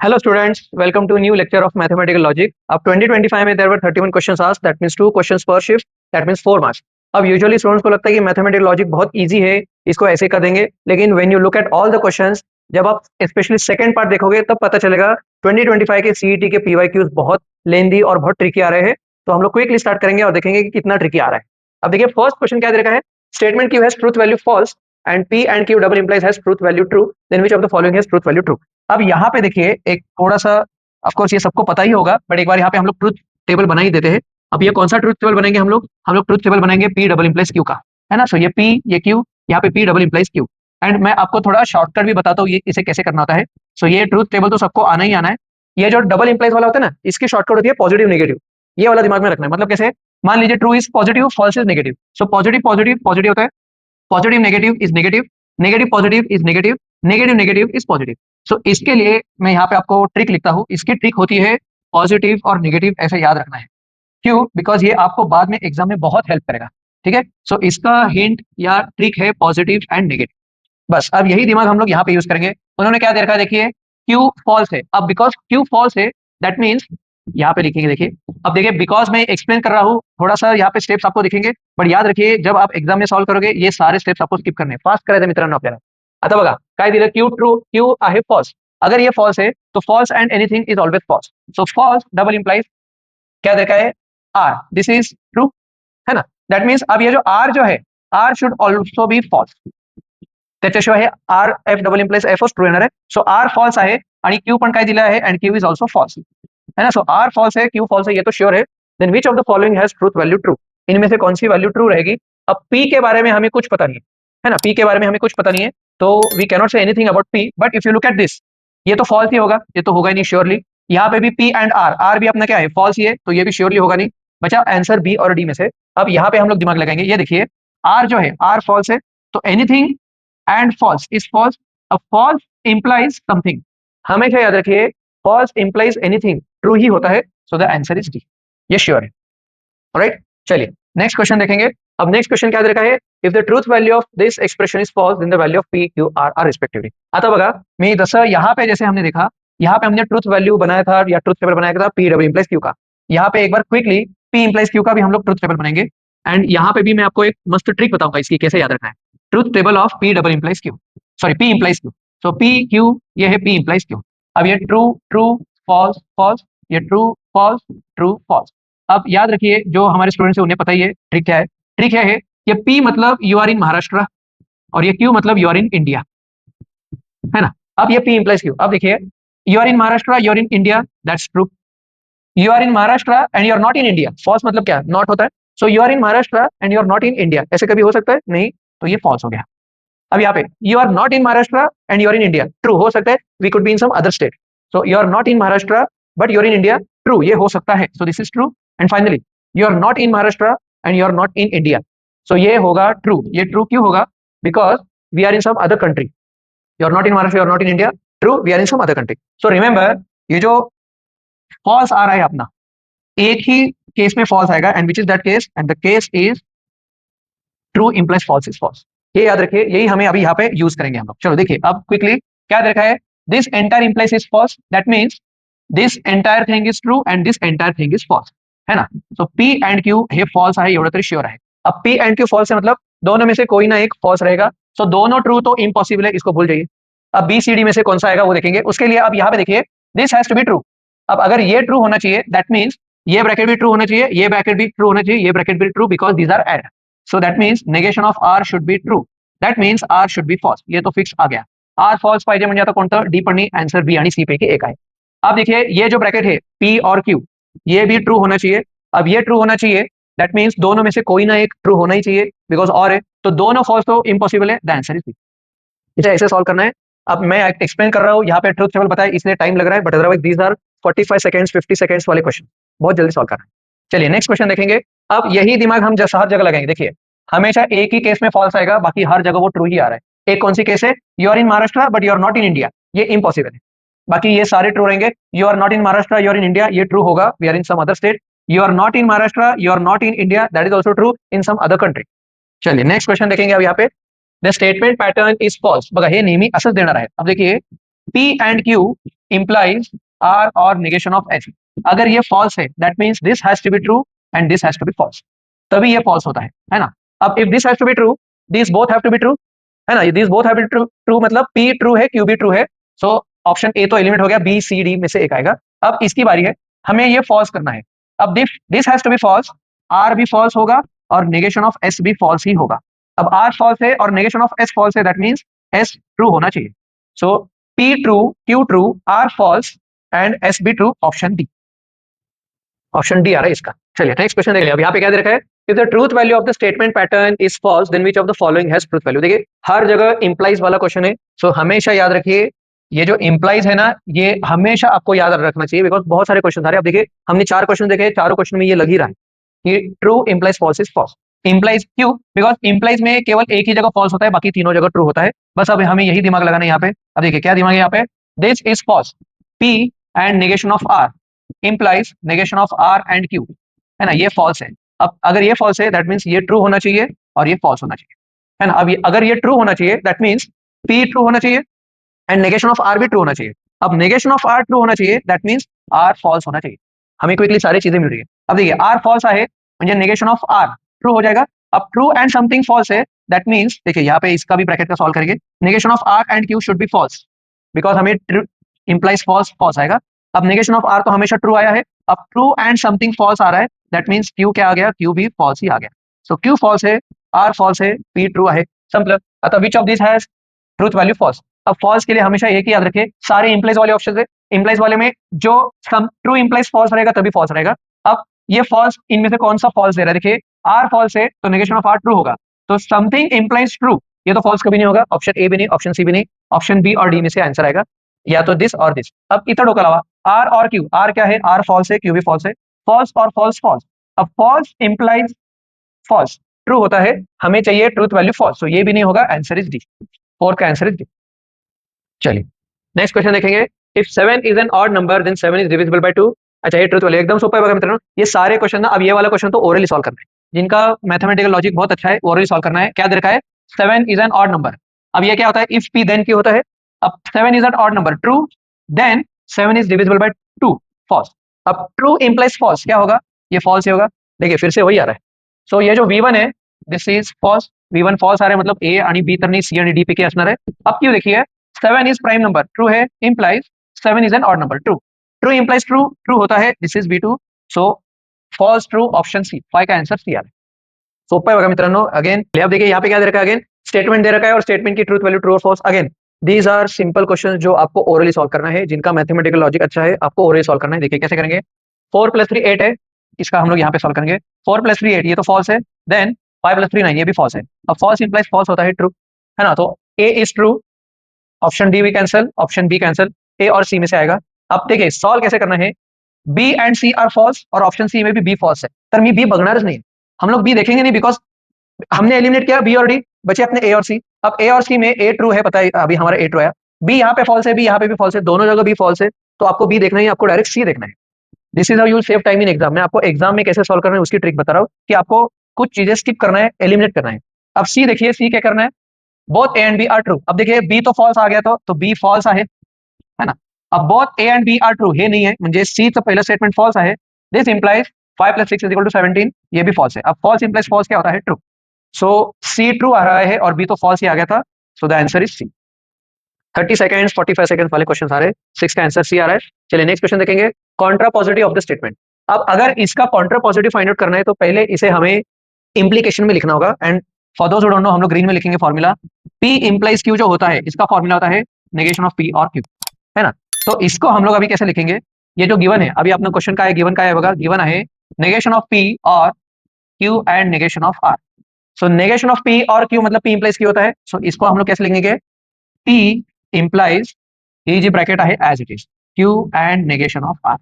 Hello students, welcome to a new lecture of mathematical logic. अब 2025 में there were 31 questions asked, that means 2 questions per shift, that means 4 marks. अब usually students को लगता है कि mathematical logic बहुत easy है, इसको ऐसे कर देंगे, लेकिन when you look at all the questions, जब आप स्पेशली सेकंड पार्ट देखोगे तब पता चलेगा 2025 के सीईटी के पीवाईक्यूज बहुत लेंदी और बहुत ट्रिकी आ रहे हैं। तो हम लोग क्विकली स्टार्ट करेंगे और देखेंगे कि कितना ट्रिकी आ रहा है। अब देखिए फर्स्ट क्वेश्चन क्या दे रखा है, statement Q has truth value false and P and Q double implies has truth value true, then which of the following has truth value true. अब यहाँ पे देखिए एक थोड़ा सा, ऑफ कोर्स ये सबको पता ही होगा, बट एक बार यहाँ पे हम लोग ट्रूथ टेबल बना ही देते हैं। अब ये कौन सा ट्रूथ टेबल बनाएंगे हम लोग ट्रूथ टेबल बनाएंगे P डबल इंप्लाइज Q का, है ना। सो ये P ये Q, यहाँ पे P double implies Q। And मैं आपको थोड़ा शॉर्टकट भी बताता हूँ ये इसे कैसे करना होता है। सो ये ट्रूथ टेबल तो सबको आना ही आना है। ये जो डबल इंप्लाइज वाला होता है ना, इसकी शॉर्टकट होती है पॉजिटिव नेगेटिव। ये वाला दिमाग में रखना है। मतलब कैसे, मान लीजिए true is positive, false is negative. So positive positive positive होता है, positive negative is negative, negative positive is negative, negative negative is positive. So इसके लिए मैं यहाँ पे आपको ट्रिक लिखता हूँ। इसकी ट्रिक होती है पॉजिटिव और नेगेटिव ऐसे याद रखना है। क्यों? बिकॉज ये आपको बाद में एग्जाम में बहुत हेल्प करेगा। ठीक है, सो इसका हिंट या ट्रिक है पॉजिटिव एंड नेगेटिव। बस अब यही दिमाग हम लोग यहाँ पे यूज करेंगे। उन्होंने क्या दे रखा है, देखिए क्यू फॉल्स है। अब बिकॉज क्यू फॉल्स है, दैट मीन्स यहाँ पे लिखेंगे। देखिए अब देखिए, बिकॉज मैं एक्सप्लेन कर रहा हूँ, थोड़ा सा यहाँ पे स्टेप्स आपको दिखेंगे, बट याद रखिए जब आप एग्जाम में सॉल्व करोगे ये सारे स्टेप्स आपको स्किप करने, फास्ट करायचं मित्रांनो आपल्याला। आता बघा काय दिलं, क्यू ट्रू, क्यू आहे फॉल्स। अगर ये फॉल्स है तो false and anything is always false. So false double implies क्या देखा है, आर, दिस इज ट्रू, है ना। दैट मीन्स अब ये जो आर जो है, R should also be false. त्याच्याशिवाय हे R F double implies F true येणार आहे। सो आर फॉल्स आहे आणि क्यू पण काय दिलं आहे, and Q is also false, है ना। सो आर फॉल्स है, क्यू फॉल्स है, ये तो श्योर है। Then which of the following has truth value true, इनमें से कौन सी वैल्यू ट्रू रहेगी। अब पी के बारे में हमें कुछ पता नहीं है ना, पी के बारे में हमें कुछ पता नहीं है, तो we cannot say anything about P. But if you look at this, ये तो फॉल्स ही होगा, ये तो होगा ही नहीं श्योरली। यहाँ पे भी पी एंड आर, आर भी अपना क्या है, फॉल्स ही है, तो ये भी श्योरली होगा नहीं। बचा आंसर बी और डी में से। अब यहाँ पे हम लोग दिमाग लगाएंगे। ये देखिए आर जो है, आर फॉल्स है, तो anything and false is false. अब फॉल्स इंप्लाइज समथिंग, हमेशा याद रखिए फॉल्स इंप्लाइज एनीथिंग, ट्रू ही होता है। So the answer is D, ये श्योर है। ऑलराइट, चलिए नेक्स्ट क्वेश्चन देखेंगे। अब नेक्स्ट क्वेश्चन क्या दे रखा है, if the truth value of this expression is false then the value of P Q R R respectively. आता बघा, मी जसं यहाँ पे जैसे हमने देखा, यहाँ पे हमने ट्रूथ वैल्यू बनाया था या ट्रूथ टेबल बनाया था पी डबल इंप्लाइज क्यू का। यहाँ पे एक बार क्विकली पी इंप्लाइज क्यू का भी हम लोग ट्रूथ टेबल बनाएंगे। एंड यहाँ पे भी मैं आपको एक मस्त ट्रिक बताऊंगा इसकी कैसे याद रखना है। Truth table of P double implies Q, sorry P implies Q. So P Q ये है पी इंप्लाइज क्यू। अब ये ट्रू ट्रू फॉल्स फॉल्स, ये ट्रू फॉल्स ट्रू फॉल्स। अब याद रखिए जो हमारे स्टूडेंट्स हैं उन्हें पता ही है ट्रिक क्या है। ट्रिक क्या है, ये पी मतलब यू आर इन महाराष्ट्र और ये क्यू मतलब यू आर इन इंडिया, है ना। अब ये पी इंप्लाइज क्यू, अब देखिए you are in Maharashtra, you are in India, that's true. You are in Maharashtra and you are not in India, false मतलब क्या, नॉट होता है। So you are in Maharashtra and you are not in India, ऐसे कभी हो सकता है नहीं, तो ये फॉल्स हो गया। अब यहाँ पे you are not in Maharashtra and you are in India, true हो सकता है, we could be in some other state. So you are not in Maharashtra but you are in India, true, ये हो सकता है, so this is true. And finally you are not in Maharashtra and you are not in India, so ये होगा true. ये true क्यों होगा, because we are in some other country. You are not in Maharashtra, you are not in India, true, we are in some other country. So remember, ये जो false आ रहा है अपना, एक ही केस में फॉल्स आएगा, and which is that case, and the case is true implies false is false. ये याद रखिए, यही हमें अभी यहाँ पे यूज करेंगे हम लोग। चलो देखिए अब क्विकली क्या देखा है, this entire implies is false, that means this entire thing is true and this entire thing is false, है ना। सो पी एंड क्यू हे फॉल्स आहे एवढं तरी श्योर आहे। अब पी एंड क्यू फॉल्स है मतलब दोनों में से कोई ना एक फॉल्स रहेगा। सो दोनों ट्रू तो इम्पॉसिबल है, इसको भूल जाइए। अब बी सी डी में से कौन सा आएगा वो देखेंगे। उसके लिए अब यहाँ पे देखिए, this has to be true. अब अगर ये ट्रू होना चाहिए, दैट मीन्स ये ब्रैकेट भी ट्रू होना चाहिए, ये ब्रैकेट भी ट्रू होना चाहिए, ये ब्रैकेट भी true, because these are and. So that means negation of R should be true. That means R should be false. ये तो फिक्स आ गया। R false पाहिजे म्हणजे आता कोणतं, डी पण नाही, आंसर बी आणि सी पैकी एक आहे। अब देखिए ये जो ब्रैकेट है P और Q, ये भी ट्रू होना चाहिए। अब ये ट्रू होना चाहिए, दैट मीन्स दोनों में से कोई ना एक ट्रू होना ही चाहिए, बिकॉज और है, तो दोनों फॉल्स तो इम्पॉसिबल है, द आंसर इज बी। इसे ऐसे सॉल्व करना है। अब मैं एक्सप्लेन कर रहा हूँ, यहाँ पे ट्रूथ टेबल बताया इसलिए टाइम लग रहा है, but otherwise these are 45 seconds 50 seconds वाले क्वेश्चन, बहुत जल्दी सॉल्व करना है। चलिए नेक्स्ट क्वेश्चन देखेंगे। अब यही दिमाग हम जैसा हर जगह लगाएंगे। देखिए हमेशा एक ही केस में फॉल्स आएगा, बाकी हर जगह वो ट्रू ही आ रहा है। एक कौन सी केस है, you are in Maharashtra but you are not in India, ये इम्पॉसिबल है। बाकी ये सारे ट्रू रहेंगे। You are not in Maharashtra, you are in India, ये ट्रू होगा, we are in some other state. You are not in Maharashtra, you are not in India, that is also true in some other country. चलिए next question देखेंगे। अब यहाँ पे the statement pattern is false, बघा हे नेहमी असंच देणार आहे। अब देखिए P and Q implies R or negation of S. अगर ये false है that means this has to be true and this has to be false. तभी ये false होता है ना. अब if this has to be true, these both have to be true, है ना. these both have to be true मतलब P true है, Q भी true है. So ऑप्शन A तो एलिमिनेट हो गया, B C D में से एक आएगा. अब इसकी बारी है, हमें ये false करना है. अब this has to be false, R भी false होगा और negation of S भी false ही होगा. अब R false है और negation of S false है, that means S true होना चाहिए. So P true, Q true, R false and S be true. Option D. Option D आ रहा है इसका. चलिए नेक्स्ट क्वेश्चन देख लिया. अब यहाँ पे क्या दे रखा है, if the truth value of the statement pattern is false then which of the following has truth value. देखिए हर जगह इंप्लाइज वाला क्वेश्चन है. सो हमेशा याद रखिए ये जो इंप्लाइज है ना, ये हमेशा आपको याद रखना चाहिए बिकॉज बहुत सारे क्वेश्चन आ रहे हैं. अब देखिए हमने 4 क्वेश्चन देखे, चारों क्वेश्चन में ये लग ही रहा है कि true implies false is false. Implies क्यों? बिकॉज इंप्लाइज में केवल एक ही जगह फॉल्स होता है, बाकी तीनों जगह ट्रू होता है. बस अब हमें यही दिमाग लगाना है यहाँ पे. अब देखिए क्या दिमाग है यहाँ पे, this is false, P and negation of R implies negation of R and Q, है ना. ये false है. अब अगर ये false है that means ये true होना चाहिए और ये false होना चाहिए, है ना. अब अगर ये true होना चाहिए that means P true होना चाहिए and negation of R भी true होना चाहिए. अब negation of R true होना चाहिए that means R false होना चाहिए. हमें क्विकली सारी चीजें मिल रही है. अब देखिए R false है म्हणजे negation of R true हो जाएगा. अब true and something false है that means देखिए यहाँ पे इसका भी ब्रैकेट का सॉल्व करेंगे. negation of R and Q should be false because हमें implies false false आएगा. अब नेगेशन ऑफ आर तो हमेशा ट्रू आया है, अब ट्रू एंड समथिंग फॉल्स आ रहा है, दैट मींस क्यू क्या आ गया, क्यू भी फॉल्स ही आ गया. सो क्यू फॉल्स है, आर फॉल्स है, पी ट्रू है. सिंपल. अतः which of this has truth value false. अब फॉल्स के लिए हमेशा एक ही याद रखिए, सारे इंप्लाइज वाले ऑप्शन है, इंप्लाइज वाले में जो ट्रू इंप्लाइज फॉल्स रहेगा तभी फॉल्स रहेगा. अब ये फॉल्स इनमें से कौन सा फॉल्स दे रहा है, देखिए आर फॉल्स है तो नेगेशन ऑफ आर ट्रू होगा, तो समथिंग इंप्लाइज ट्रू, ये तो फॉल्स कभी नहीं होगा. ऑप्शन ए भी नहीं, ऑप्शन सी भी नहीं, ऑप्शन बी और डी में से आंसर आएगा, या तो दिस और दिस. अब इतना के अलावा आर और क्यू, आर क्या है, आर फॉल्स है, क्यू भी फॉल्स है. फॉल्स और फॉल्स फॉल्स. अब फॉल्स इंप्लाइज फॉल्स ट्रू होता है, हमें चाहिए ट्रूथ वैल्यू फॉल्स, तो ये भी नहीं होगा, आंसर इज डी. 4 का आंसर इज डी. चलिए नेक्स्ट क्वेश्चन देखेंगे. If 7 is an odd number then 7 is divisible by 2. अच्छा ये ट्रूथ वैल्यू एकदम सुपर है मित्रों. ये सारे क्वेश्चन ना, अब ये वाला क्वेश्चन तो ओरली सॉल्व करना है, जिनका मैथमेटिकल लॉजिक बहुत अच्छा है ओरली सॉल्व करना है. क्या दे रखा है, 7 इज एन ऑड नंबर. अब ये क्या होता है, इफ पी देन क्यू होता है. अब 7 is an odd number, true, then 7 is divisible by 2, false. अब ट्रू इंप्लाइज फॉल्स, क्या होगा, ये फॉल्स ही होगा. देखिए फिर से वही आ रहा है. सो ये जो V1 है this is false, V1 false आ रहा है, मतलब ए आणि बी तर नहीं, सी आणि डी पे असणार है. अब क्यों देखिए 7 इज प्राइम नंबर, ट्रू है, implies 7 is an odd number, true, true implies true, true होता है, this is V2. So false true, option C, 5 का आंसर सी आ रहा है. सोपं आहे बघा मित्रांनो. अगेन अब देखिए यहाँ पे क्या दे रखा है, अगेन स्टेटमेंट दे रखा है और स्टेटमेंट की ट्रूथ वैल्यू ट्रू और false. Again these are simple question जो आपको ओरली सॉल्व करना है, जिनका मैथमेटिकल लॉजिक अच्छा है, आपको ओरली सॉल्व करना है. देखिए कैसे करेंगे. 4 + 3 8 है, इसका हम लोग यहाँ पे सॉल्व करेंगे. 4 + 3 8, ये तो फॉल्स है. देन 5 + 3 9, ये भी फॉल्स है. अब फॉल्स इंप्लाइज फॉल्स होता है, ट्रू, है ना. तो ए इज ट्रू, ऑप्शन डी भी कैंसिल, ऑप्शन बी कैंसिल, ए और सी में से आएगा. अब देखिए सॉल्व कैसे करना है. B and C are false और ऑप्शन सी में भी बी फॉल्स है, तर मी बी बघणारच नहीं. हम लोग बी देखेंगे नहीं बिकॉज हमने एलिमिनेट किया बी और डी, बचे अपने ए और सी. अब ए और सी में ए ट्रू है, पता है अभी हमारा ए ट्रू है, बी यहाँ पे फॉल्स है, बी यहाँ पे भी फॉल्स है, दोनों जगह बी फॉल्स है, तो आपको बी देखना ही, आपको डायरेक्ट सी देखना है. This is how you save time in exam. मैं आपको एग्जाम में कैसे सॉल्व करना है उसकी ट्रिक बता रहा हूँ कि आपको कुछ चीजें स्किप करना है, एलिमिनेट करना है. अब सी देखिए, सी क्या करना है, both A and B are true. अब देखिए बी तो फॉल्स आ गया, तो बी फॉल्स है ना. अब both A and B are true हे नहीं है, म्हणजे सी चं पहिलं स्टेटमेंट फॉल्स आहे. दिस इंप्लाइज 5 + 6 = 17, ये भी फॉल्स है. अब फॉल्स इंप्लाइज फॉल्स क्या होता है, ट्रू. सो सी ट्रू आ रहा है और बी तो फॉल्स ही आ गया था, so the answer is C. 30 seconds 45 seconds वाले क्वेश्चन आ रहे हैं, 6 का आंसर सी आ रहा है. चलिए नेक्स्ट क्वेश्चन देखेंगे. Contra positive of the statement. अब अगर इसका कॉन्ट्रा पॉजिटिव फाइंड आउट करना है तो पहले इसे हमें इंप्लीकेशन में लिखना होगा. And for those who don't no, हम लोग ग्रीन में लिखेंगे फॉर्मूला. पी इंप्लाइज क्यू जो होता है, इसका फॉर्मूला होता है नेगेशन ऑफ पी और क्यू, है ना. तो इसको हम लोग अभी कैसे लिखेंगे, ये जो गिवन है, अभी अपना क्वेश्चन का है, गिवन का है बघा, गिवन है नेगेशन ऑफ पी और Q and negation of R. So negation of P और क्यू मतलब पी इंप्लाइज क्यू होता है. सो इसको हम लोग कैसे लिखेंगे, पी इंप्लाइज, ये जी ब्रैकेट है as it is, Q and negation of R.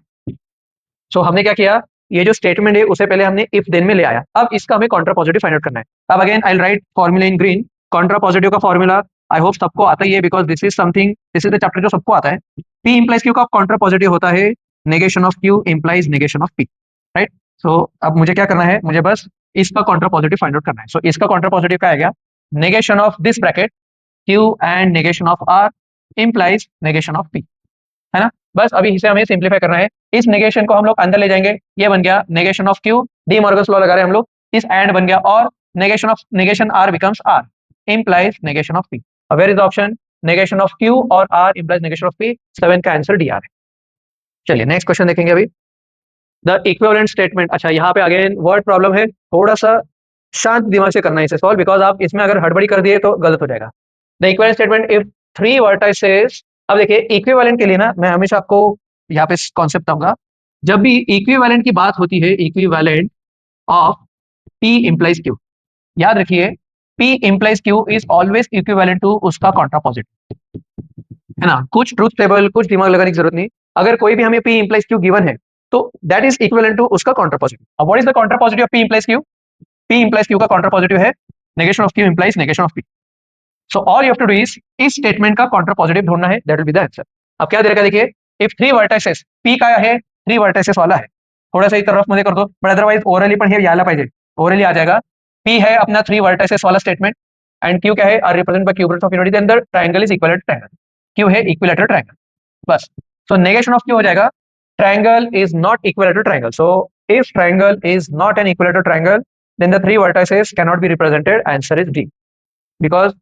So हमने क्या किया, ये जो स्टेटमेंट है उसे पहले हमने इफ देन में ले आया. अब इसका हमें कॉन्ट्रा पॉजिटिव फाइंड आउट करना है. अब again I will write formula in green. Contrapositive का फॉर्मूला आई होप सबको आता ही है because this is something, this is the chapter जो सबको आता है. पी इंप्लाइज क्यू का कॉन्ट्रा पॉजिटिव होता है negation of Q implies negation of P, right. So अब मुझे क्या करना है, मुझे बस इसका कॉन्ट्रा पॉजिटिव फाइंड आउट करना है. सो इसका कॉन्ट्रा पॉजिटिव क्या आएगा, negation of this bracket Q and negation of R implies negation of p, है ना। बस अभी इसे हमें सिंप्लीफाई करना है, इस नेगेशन को हम लोग अंदर ले जाएंगे, ये बन गया negation of q, D Morgan's law लगा रहे हैं हम लोग, इस एंड बन गया, और negation r becomes r implies negation of p. Where is option negation of q और r implies negation of p, 7 का आंसर डी आर है। चलिए नेक्स्ट क्वेश्चन देखेंगे अभी, द इक्विवेलेंट स्टेटमेंट। अच्छा यहाँ पे अगेन वर्ड प्रॉब्लम है, थोड़ा सा शांत दिमाग से करना है इसे सॉल्व, बिकॉज आप इसमें अगर हड़बड़ी कर दिए तो गलत हो जाएगा। The equivalent statement if three vertices, अब देखिए इक्विवेलेंट के लिए ना मैं हमेशा आपको यहाँ पे कॉन्सेप्ट बताऊंगा, जब भी इक्विवेलेंट की बात होती है, equivalent of P implies Q, याद रखिए P implies Q is always equivalent to उसका कॉन्ट्रापोजिट, है ना। कुछ ट्रूथ टेबल, कुछ दिमाग लगाने की जरूरत नहीं, अगर कोई भी हमें P implies Q गिवन है तो दैट इज इक्विवेलेंट टू उसका कॉन्ट्रापोजिट। अब what is the contrapositive of P implies Q? P implies Q का कॉन्ट्रापोजिटिव है negation of Q implies negation of P। So all you have to do is इस statement का contrapositive ढूंढना है, that will be the answer. अब क्या दे रखा है देखिए, इफ थ्री वर्टाइसेस, P का है, थ्री वर्टाइसेस वाला है, थोड़ा सा इस तरफ मध्ये करतो, बट अदरवाइज ओरली पण हे यायला पाहिजे, ओरली आ जाएगा। P है अपना थ्री वर्टाइसेस वाला स्टेटमेंट, एंड Q क्या है, are represent by cube roots of unity, then the triangle is equilateral triangle, Q है इक्विलेटरल ट्रायंगल, बस। सो नेगेशन ऑफ Q हो जाएगा triangle is not equilateral triangle. So if triangle is not an equilateral triangle then the three vertices cannot be represented, answer is D, because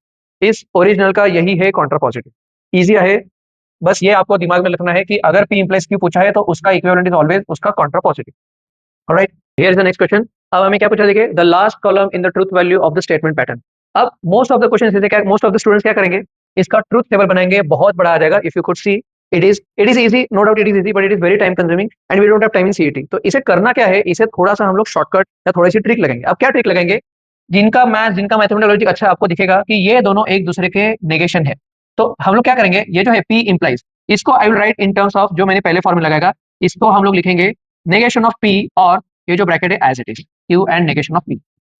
इस original का यही है contrapositive. Easy है, बस ये आपको दिमाग में रखना है कि अगर P implies Q पूछा है तो उसका इक्विवेलेंट इज ऑलवेज उसका contrapositive. Alright, here is the next question. अब हमें क्या पूछा देखिए, the last column in the truth value of the statement pattern. अब मोस्ट ऑफ द क्वेश्चन क्या, मोस्ट ऑफ द स्टूडेंट्स क्या करेंगे, इसका ट्रूथ टेबल बनाएंगे, बहुत बड़ा आ जाएगा। If you could see it is easy, no doubt it is easy, but it is very time consuming and we don't have time in CET. तो इसे करना क्या है, इसे थोड़ा सा हम लोग शॉर्टकट या थोड़ी सी ट्रिक लगाएंगे। अब क्या ट्रिक लगाएंगे, जिनका मैथ, जिनका मैथमेटिकल लॉजिक अच्छा आपको दिखेगा कि ये दोनों एक दूसरे के नेगेशन है, तो हम लोग क्या करेंगे, ये जो है P implies, इसको आई will right in terms of जो मैंने पहले फॉर्मूला लगाएगा, इसको हम लोग लिखेंगे नेगेशन ऑफ P, और ये जो ब्रैकेट है as it is Q and negation of P,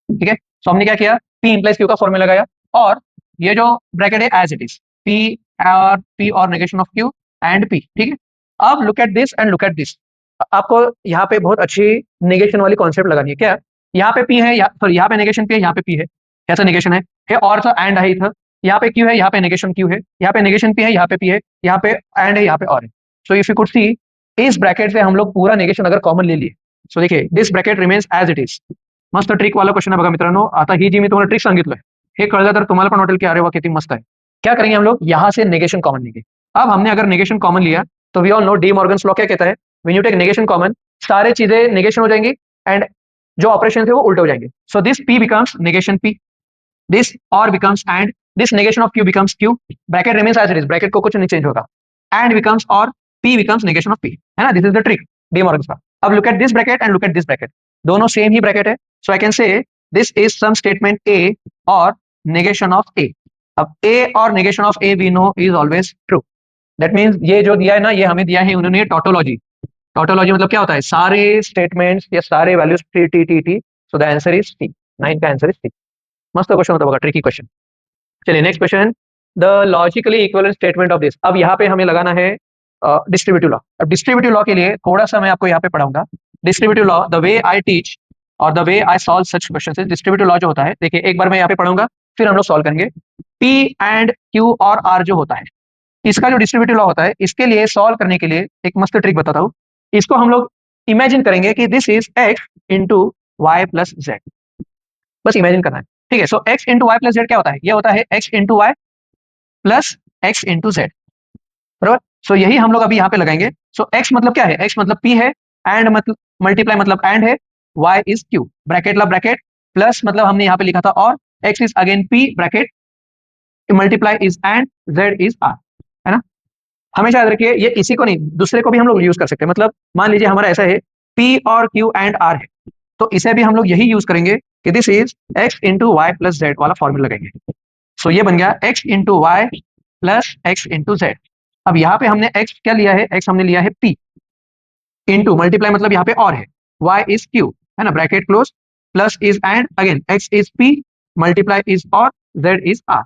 ठीक है। सो हमने क्या किया, P implies Q का फॉर्मूला लगाया, और ये जो ब्रैकेट है एज इट इज P और negation of Q and P, ठीक है। अब look at this and look at this, आपको यहाँ पे बहुत अच्छी नेगेशन वाली कॉन्सेप्ट लगानी है। क्या, यहाँ पे P है, सॉरी यहाँ पे नेगेशन P है, यहाँ पे P है, कैसा नेगेशन है और था एंड है था, यहाँ पे Q है, यहाँ पे नेगेशन Q है, यहाँ पे नेगेशन P है, यहाँ पे P है, यहाँ पे एंड है, यहाँ पे और है। सो इफ यू कुड सी, इस ब्रैकेट से हम लोग पूरा नेगेशन अगर कॉमन ले लिए, सो देखिए this bracket remains as it is. मस्त ट्रिक वाला क्वेश्चन है बघा मित्रांनो। आता ही जी मी तुम्हाला ट्रिक सांगितलं हे कळलं तर तुम्हाला पण वाटेल की अरे वा किती मस्त है। क्या करेंगे हम लोग, यहाँ से नेगेशन कॉमन लेंगे। अब हमने अगर नेगेशन कॉमन लिया तो we all know de Morgan's law क्या कहता है, when you take negation common सारे चीजें नेगेशन हो जाएंगी एंड जो ऑपरेशन थे वो उल्टे हो जाएंगे। So this P becomes negation P, this or becomes and, this negation of Q becomes Q, bracket remains as it is, bracket को कुछ नहीं चेंज होगा, and becomes or P becomes negation of P, है ना। This is the trick De Morgan's का। अब look at this bracket and look at this bracket, दोनों same ही ब्रैकेट है। So I can say this is some statement A और negation of A। अब A और negation of A we know is always true, that means ये जो दिया है ना, ये हमें दिया है उन्होंने टोटोलॉजी। टोटोलॉजी मतलब क्या होता है, सारे स्टेटमेंट्स या सारे values T T T T. So the answer is T, 9 का आंसर इज टी। मस्त क्वेश्चन होता होगा, ट्रिकी क्वेश्चन। चलिए next question, the logically equivalent statement of this. अब यहाँ पे हमें लगाना है डिस्ट्रीब्यूटिव लॉ। अब डिस्ट्रीब्यूटिव लॉ के लिए थोड़ा सा मैं आपको यहाँ पे पढ़ाऊंगा। Distributive law, the way I teach or the way I solve such question, distributive law जो होता है, देखिए एक बार मैं यहाँ पे पढ़ूंगा फिर हम लोग सॉल्व करेंगे। P एंड Q और R जो होता है, इसका जो डिस्ट्रीब्यूटिव लॉ होता है, इसके लिए सॉल्व करने के लिए एक मस्त ट्रिक बताता हूँ। इसको हम लोग इमेजिन करेंगे कि this is x into Y plus z, बस इमेजिन करना है, ठीक है। So x into Y plus z क्या होता है, ये होता है x into Y plus x into z, बराबर। सो यही हम लोग अभी यहाँ पे लगाएंगे। सो x मतलब क्या है, x मतलब P है, एंड मतलब मल्टीप्लाई मतलब एंड है, y इज Q, ब्रैकेट ला ब्रैकेट, प्लस मतलब हमने यहाँ पे लिखा था और, x is again P bracket, multiply is and, z is r, है ना। हमेशा याद रखिए ये इसी को नहीं दूसरे को भी हम लोग यूज कर सकते हैं। मतलब मान लीजिए हमारा ऐसा है P और Q एंड R है, तो इसे भी हम लोग यही यूज करेंगे कि this is x into Y plus z वाला फॉर्मूला लगाएंगे। सो ये बन गया x into Y plus x into z. अब यहाँ पे हमने x क्या लिया है, x हमने लिया है P, इंटू मल्टीप्लाई मतलब यहाँ पे और है, y इज Q, है ना, bracket close, plus is and again x is P, multiply is और, z इज R।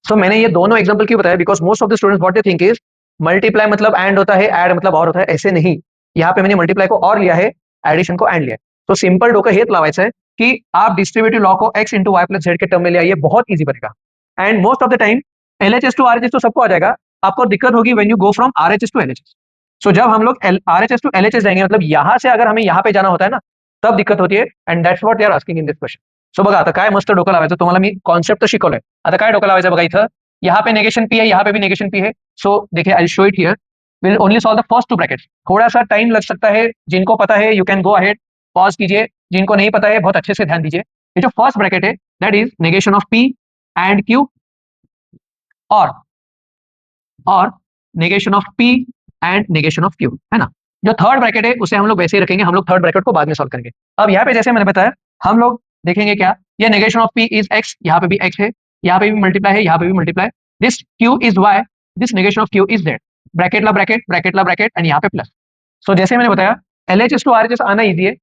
सो मैंने ये दोनों एग्जांपल क्यों बताया, because most of the students what they think is multiply मतलब एंड होता है, ऐड मतलब और होता है, ऐसे नहीं। यहाँ पे मैंने मल्टीप्लाई को और लिया है, एडिशन को एंड लिया है। तो सिंपल डोका हेत लावायचं है कि आप डिस्ट्रीब्यूटिव लॉ को x into Y plus z के टर्म में ले आइए, बहुत ईजी बनेगा। And most of the time LHS to RHS तो सबको आ जाएगा, आपको दिक्कत होगी when you go from RHS to LHS। सो जब हम लोग RHS टू LHS जाएंगे, मतलब यहाँ से अगर हमें यहाँ पे जाना होता है ना, तब दिक्कत होती है, and that's what they are asking in this question. So बघा आता काय मस्त डोकं लावायचं, तुम्हाला मी कॉन्सेप्ट शिकवलंय, आता काय डोकं लावायचं बघा, इथं यहाँ पे नेगेशन पी है, यहाँ पे भी नेगेशन पी है. सो देखिए I show it here, will only solve the first to brackets. थोड़ा सा टाइम लग सकता है, जिनको पता है you can go ahead, pause कीजिए, जिनको नहीं पता है बहुत अच्छे से ध्यान दीजिए. ये जो फर्स्ट ब्रैकेट है that is negation of P and Q, और negation of P and negation of Q, है ना. जो थर्ड ब्रैकेट है उसे हम लोग वैसे ही रखेंगे, हम लोग थर्ड ब्रैकेट को बाद में सॉल्व करेंगे. अब यहाँ पे जैसे मैंने बताया, हम लोग देखेंगे क्या, ये negation of P is x, यहाँ पे भी एक्स है, यहाँ पे भी मल्टीप्लाई है, यहाँ पे भी multiply, this Q is y, this negation of Q is z, bracket ला ब्रैकेट, ब्रैकेट ला ब्रैकेट, एंड यहाँ पे प्लस. सो जैसे मैंने बताया, LHS टू RHS आना ईजी है,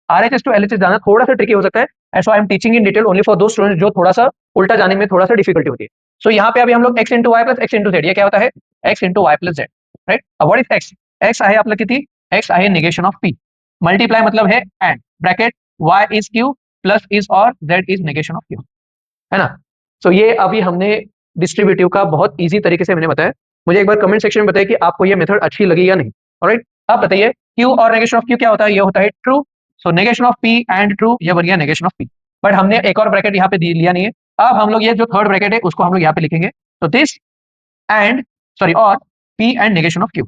RHS टू LHS जाना थोड़ा सा ट्रिकी हो सकता है. So I am teaching in detail only for दो स्टूडेंट्स जो थोड़ा सा उल्टा जाने में थोड़ा सा डिफिकल्टी होती है. सो यहाँ पे अभी हम लोग x into Y plus x into z, ये क्या होता है, x into Y plus z, right. अब व्हाट इज x, x आहे आपलं किती, x आहे नेगेशन ऑफ p, मल्टीप्लाई मतलब है and, bracket y is q plus is और z is negation of q, है ना. सो ये अभी हमने डिस्ट्रीब्यूटिव का बहुत इजी तरीके से मैंने बताया. मुझे एक बार कमेंट सेक्शन में बताइए कि आपको ये मेथड अच्छी लगी या नहीं. ऑलराइट, आप बताइए q और नेगेशन ऑफ q क्या होता है, ये होता है true. So negation of p and true, ये बन गया नेगेशन ऑफ p. बट हमने एक और ब्रैकेट यहाँ पे लिया नहीं है. अब हम लोग ये जो थर्ड ब्रैकेट है उसको हम लोग यहाँ पे लिखेंगे, तो दिस एंड सॉरी और p and negation of q.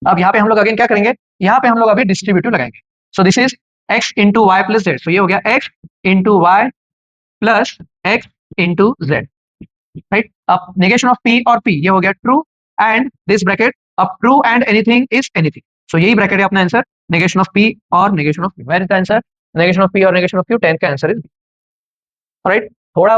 अब यहाँ पे हम लोग अगेन क्या करेंगे, यहाँ पे हम लोग अभी डिस्ट्रीब्यूटिव लगाएंगे. So this is x into Y plus Z, so ये हो गया x into Y plus x into Z, right. अब negation of p or p, ये हो गया ट्रू एंड दिस ब्रैकेट, अब true and anything is anything. So यही bracket है अपना आंसर, नेगेशन ऑफ p और negation of q. Where is the answer, negation of p और नेगेशन ऑफ q, 10 का आंसर इज, राइट. थोड़ा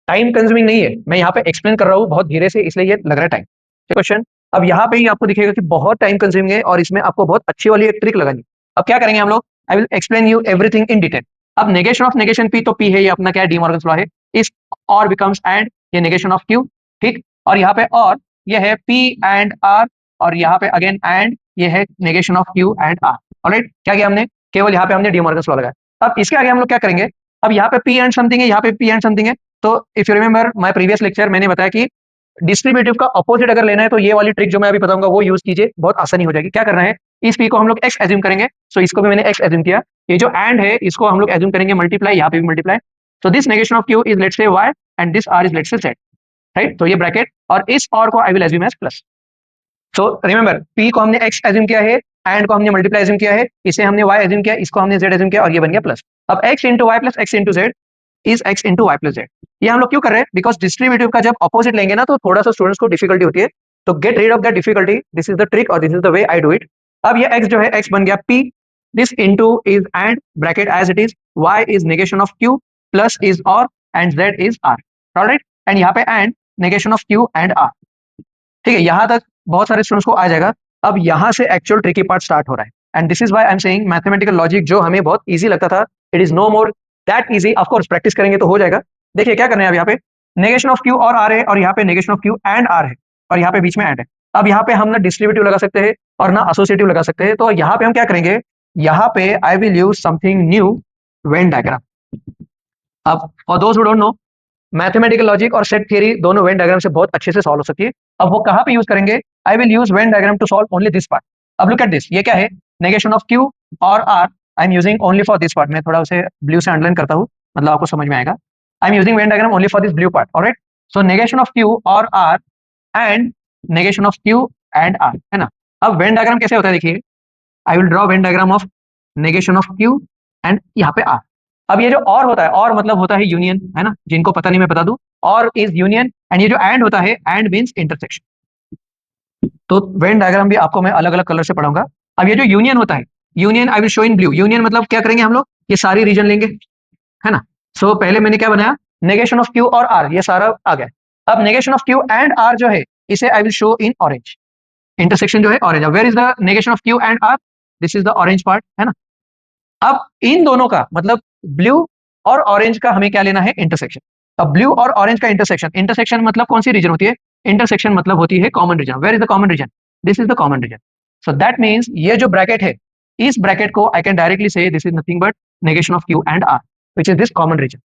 time consuming नहीं है, मैं यहाँ पे एक्सप्लेन कर रहा हूँ बहुत धीरे से, इसलिए ये लग रहा है टाइम. क्वेश्चन अब यहाँ पे ही आपको दिखेगा कि बहुत टाइम कंज्यूमिंग है और इसमें आपको बहुत अच्छी वाली एक ट्रिक लगानी. अब क्या करेंगे हम लोग, I will explain you everything in detail. अब नेगेशन ऑफ नेगेशन p, तो p है, ये अपना क्या है, डी मॉर्गन्स लॉ है. इस और बिकम्स एंड, ये नेगेशन ऑफ q, ठीक. और यहाँ पे और ये है p एंड r, और यहाँ पे अगेन एंड, ये है negation of q and r. Alright, क्या किया हमने, केवल यहाँ पे हमने डी मॉर्गन्स लॉ लगाया. अब इसके आगे हम लोग क्या करेंगे, अब यहाँ पे p एंड समथिंग है, यहाँ पे p एंड समथिंग है. तो if you remember my previous lecture, मैंने बताया कि डिस्ट्रीब्यूटिव का अपोजिट अगर लेना है तो ये वाली ट्रिक जो मैं अभी बताऊंगा वो यूज कीजिए, बहुत आसानी हो जाएगी. क्या करना है, इस p को हम लोग x एज्यूम करेंगे, सो इसको भी मैंने x एज्यूम किया. ये जो एंड है इसको हम लोग एज्यूम करेंगे मल्टीप्लाई, यहाँ पे भी multiply. So this negation of q is let's say y and this r is let's say z, right. तो ये ब्रैकेट और इस और को I will assume as plus. So remember, p को हमने x एज्यूम किया है, एंड को हमने मल्टीप्लाई एज्यूम किया है, इसे हमने y एज्यूम किया, इसको हमने z एज्यूम किया, और ये बन गया प्लस. अब x into Y plus x into z is x into Y plus z. ये हम लोग क्यों कर रहे हैं, बिकॉज डिस्ट्रीब्यूटिव का जब अपोजिट लेंगे ना तो थोड़ा सा स्टूडेंट्स को डिफिकल्टी होती है. तो get rid of that difficulty, this is the trick or this is the way I do it. अब ये x जो है, x बन गया p, this into is and, bracket as it is, y is negation of q plus is or, and z is r, all right. And यहाँ पे and negation of q and r, ठीक है. यहाँ तक बहुत सारे स्टूडेंट्स को आ जाएगा. अब यहाँ से एक्चुअल ट्रिकी पार्ट स्टार्ट हो रहा है, and this is why I am saying mathematical logic जो हमें बहुत इजी लगता था, it is no more that easy. Of course practice करेंगे तो हो जाएगा. देखिए क्या करना है, अब यहाँ पे नेगेशन ऑफ q और r है, और यहाँ पे negation of q and r है, और यहाँ पे बीच में एंड है. अब यहाँ पे हम ना डिस्ट्रीब्यूटिव लगा सकते हैं और ना एसोसिएटिव लगा सकते हैं. तो यहाँ पे हम क्या करेंगे, यहाँ पे I will use something new, Venn diagram. अब for those who don't know, mathematical logic और सेट थ्योरी दोनों वेन डायग्राम से बहुत अच्छे से सॉल्व हो सकती है. अब वो कहाँ पे यूज करेंगे, I will use Venn diagram to solve only this part. अब लुक एट दिस, ये क्या है, नेगेशन ऑफ q और r, I am using only for this part. मैं थोड़ा उसे ब्लू से अंडरलाइन करता हूँ, मतलब आपको समझ में आएगा. आई am using Venn diagram only for this blue part, alright. So negation of q और r and negation of q and r, है ना. अब वेन डायग्राम कैसे होता है, देखिए I will draw when diagram of negation of q and यहाँ पे r. अब ये जो और होता है, और मतलब होता है यूनियन, है ना. जिनको पता नहीं मैं बता दूं, और इज यूनियन. एंड ये जो एंड होता है, एंड मींस इंटरसेक्शन. तो वेन डायग्राम भी आपको मैं अलग अलग कलर से पढ़ाऊंगा. अब ये जो यूनियन होता है, union I will show in blue. Union मतलब क्या करेंगे हम लोग, ये सारी रीजन लेंगे, है ना. सो पहले मैंने क्या बनाया, नेगेशन ऑफ q और r, ये सारा आ गया. अब negation of q and r जो है, इसे I will show in orange. Intersection जो है orange. Where is the negation of q and r, this is the orange part, है ना. अब इन दोनों का मतलब ब्लू और ऑरेंज का हमें क्या लेना है, इंटरसेक्शन. अब ब्लू और ऑरेंज का इंटरसेक्शन, इंटरसेक्शन मतलब कौन सी रीजन होती है, इंटरसेक्शन मतलब होती है common region. Where is the common region, this is the common region. So that means ये जो ब्रैकेट है, इस ब्रैकेट को I can directly say this is nothing but negation of q and r, which is this common region.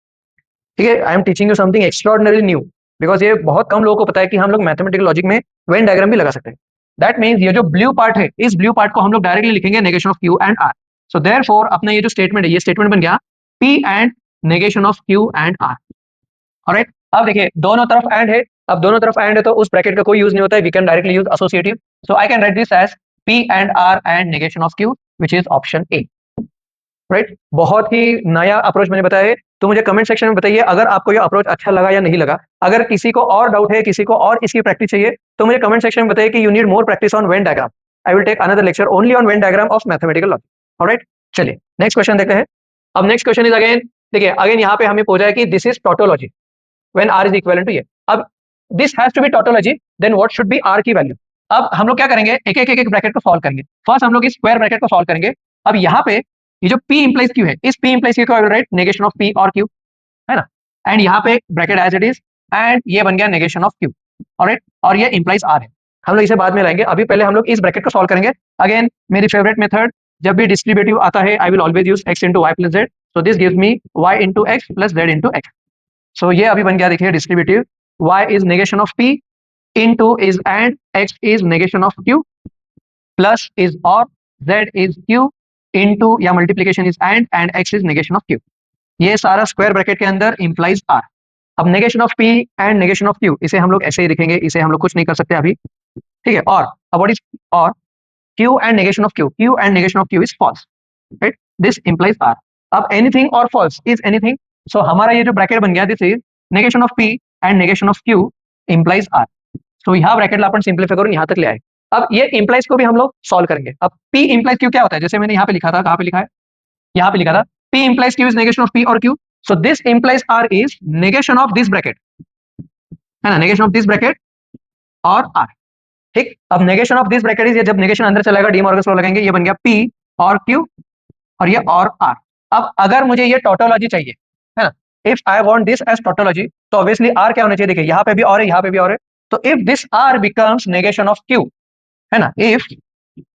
ठीक है, I am teaching you something extraordinary new. Because ये बहुत कम लोगों को पता है कि हम लोग मैथमेटिकल लॉजिक में वेन डायग्राम भी लगा सकते हैं। दैट मीन्स ये जो ब्लू पार्ट है, इस ब्लू पार्ट को हम लोग डायरेक्टली लिखेंगे negation of q and r. So therefore अपना ये जो स्टेटमेंट है, ये स्टेटमेंट बन गया p and negation of q and r. Alright, अब देखिए दोनों तरफ एंड है, अब दोनों तरफ एंड है तो उस ब्रैकेट का कोई यूज नहीं होता है, we can directly use associative. So I can write this as p and are and negation of q, which is option A. Right, बहुत ही नया अप्रोच मैंने बताया है, तो मुझे कमेंट सेक्शन में बताइए अगर आपको ये अप्रोच अच्छा लगा या नहीं लगा। अगर किसी को और डाउट है, किसी को और इसकी प्रैक्टिस चाहिए, तो मुझे कमेंट सेक्शन में बताइए कि you need more practice on Venn diagram. I will take another lecture only on Venn diagram of mathematical logic. Alright, चलिए नेक्स्ट क्वेश्चन देखते हैं। अब नेक्स्ट क्वेश्चन इज अगेन, देखिए अगेन यहाँ पे हमें पूछा है कि this is tautology when r is equivalent to ये। अब this has to be tautology, then what should be r की वैल्यू। अब हम लोग क्या करेंगे, एक एक एक एक ब्रैकेट को सॉल्व करेंगे। फर्स्ट हम लोग इस स्क्वायर ब्रैकेट को सॉल्व करेंगे। अब यहाँ पे ये जो p इंप्लाइज q है, इस p इंप्लाइज q को I will write negation of p और q, है ना। एंड यहाँ पे bracket as it is, and ये बन गया नेगेशन ऑफ q। ऑलराइट, और ये इंप्लाइज r है। हम लोग इसे बाद में लाएंगे, अभी पहले हम लोग इस ब्रैकेट को सॉल्व करेंगे। अगेन मेरी फेवरेट मेथड, जब भी डिस्ट्रीब्यूटिव आता है I will always use x into Y plus Z. So this gives me y into X plus Z into X. सो ये अभी बन गया, देखिए distributive, y is negation of p into is and x is negation of q plus is or z is q into या multiplication is and x is negation of q। ये सारा square bracket के अंदर implies r। अब negation of p and negation of q, इसे हम लोग ऐसे ही लिखेंगे, इसे हम लोग कुछ नहीं कर सकते अभी, ठीक है। और अब व्हाट इज और q and negation of q and negation of q is false, right, this implies r। अब एनीथिंग और फॉल्स इज एनीथिंग, सो हमारा ये जो ब्रैकेट बन गया this is negation of p and negation of q implies r। तो यहाँ bracket अपन simplify करो, यहाँ तक ले आए। अब ये इंप्लाइज को भी हम लोग सॉल्व करेंगे। अब p इंप्लाइज q क्या होता है, जैसे मैंने यहाँ पे लिखा था, कहाँ पे लिखा है, यहाँ पे लिखा था p implies q is negation of p और q। So this implies r is negation of this bracket, है ना, नेगेशन ऑफ दिस ब्रैकेट और r। ठीक, अब negation of this bracket is, जब नेगेशन अंदर चलाएगा डी मॉर्गन्स लॉ लगाएंगे, ये बन गया p और q और ये और r। अब अगर मुझे ये टोटोलॉजी चाहिए, है ना, if I want this as tautology, तो ऑब्वियसली r क्या होना चाहिए, देखिए यहाँ पे भी और है, यहाँ पे भी और है। तो if this r becomes negation of q, है ना, if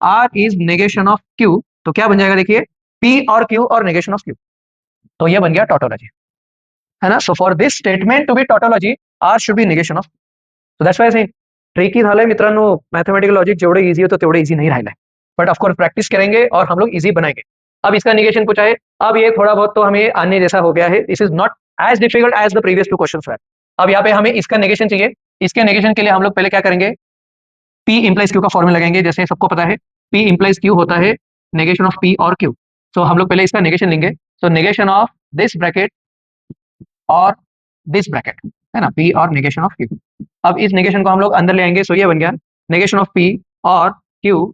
r is negation of q, तो क्या बन जाएगा, देखिए p और q और नेगेशन ऑफ q, तो ये बन गया टोटोलॉजी, है ना। So for this statement to be tautology r should be negation of. So that's why say tricky झालंय मित्रांनो, मैथमेटिकल लॉजिक जेवढे इजी होतं तेवढे इजी नाही राहिलंय, बट ऑफकोर्स प्रैक्टिस करेंगे और हम लोग इजी बनाएंगे। अब इसका निगेशन पूछा है, अब ये थोड़ा बहुत तो हमें आने जैसा हो गया है, this is not as difficult as the previous two questions were. अब यहाँ पे हमें इसका निगेशन चाहिए, इसके निगेशन के लिए हम लोग पहले क्या करेंगे, p इंप्लाइज q का फॉर्मूला लगाएंगे, जैसे सबको पता है p इंप्लाइज q होता है नेगेशन ऑफ p और q। सो हम लोग पहले इसका निगेशन लेंगे, सो नेगेशन ऑफ दिस ब्रैकेट और दिस ब्रैकेट, है ना, p और नेगेशन ऑफ q। अब इस नेगेशन को हम लोग अंदर ले आएंगे, सो ये बन गया नेगेशन ऑफ p और q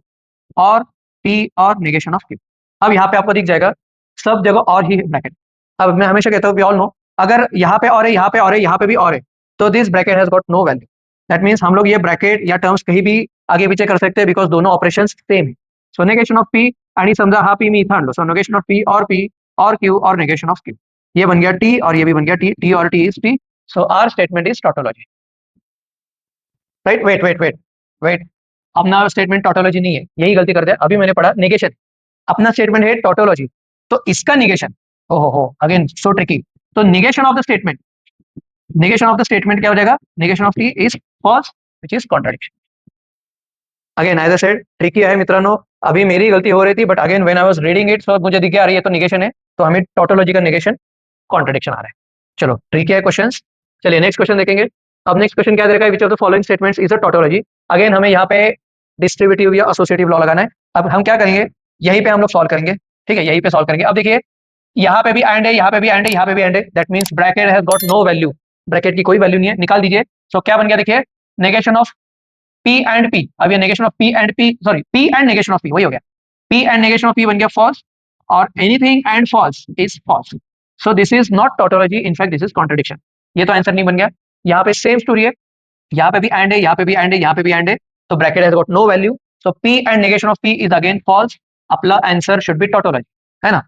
और p और नेगेशन ऑफ q। अब यहाँ पे आपको दिख जाएगा सब जगह और ही ब्रैकेट। अब मैं हमेशा कहता हूँ वी ऑल नो, अगर यहाँ पे और है, यहाँ पे और है, यहाँ पे भी और है, तो this bracket has got no value. That means हम लोग ये ब्रैकेट या टर्म्स कहीं भी आगे पीछे कर सकते हैं, बिकॉज दोनों ऑपरेशन सेम है। सो नेगेशन ऑफ p, आणि समजा हा p मी इथं आणलो, सो नेगेशन ऑफ p और q और नेगेशन ऑफ q, ये बन गया t और ये भी बन गया t, t और t is t। So our statement is tautology, right. Wait wait wait wait, अपना स्टेटमेंट टोटोलॉजी नहीं है, यही गलती करते हैं। अभी मैंने पढ़ा नेगेशन, अपना स्टेटमेंट है टोटोलॉजी, तो इसका निगेशन, ओहो अगेन सो ट्रिकी। तो negation of the statement, negation of the statement क्या हो जाएगा, negation of T is false which is contradiction. Again as I said tricky है मित्रांनो, अभी मेरी गलती हो रही थी, but again when I was reading it, so मुझे दिख गया अरे ये तो निगेशन है, तो हमें टोटोलॉजी का निगेशन कॉन्ट्रडिक्शन आ रहा है। चलो ट्रिकी है क्वेश्चंस, चलिए नेक्स्ट क्वेश्चन देखेंगे। अब नेक्स्ट क्वेश्चन क्या दे रखा है, विच of the following statements is a tautology. Again हमें यहाँ पे डिस्ट्रीब्यूटिव या एसोसिएटिव लॉ लगाना है। अब हम क्या करेंगे, यहीं पे हम लोग सॉल्व करेंगे, ठीक है, यहीं पे सॉल्व करेंगे। अब देखिए यहाँ पे भी एंड है, यहाँ पे भी एंड है, यहाँ पे भी एंड है, that means bracket has got no value, bracket की कोई वैल्यू नहीं है, निकाल दीजिए। सो क्या बन गया, देखिए negation of p and p, अब ये negation of p and p, sorry p and negation of p वही हो गया, p and negation of p बन गया फॉल्स, और anything and false is false. So this is not tautology, in fact this is contradiction. ये तो answer नहीं बन गया। यहाँ पे सेम स्टोरी है, यहाँ पे भी एंड है, यहाँ पे भी एंड है, यहाँ पे भी एंड है, तो bracket has got no value, so p and negation of p is again false, अपना आंसर शुड बी टोटोलॉजी, है ना।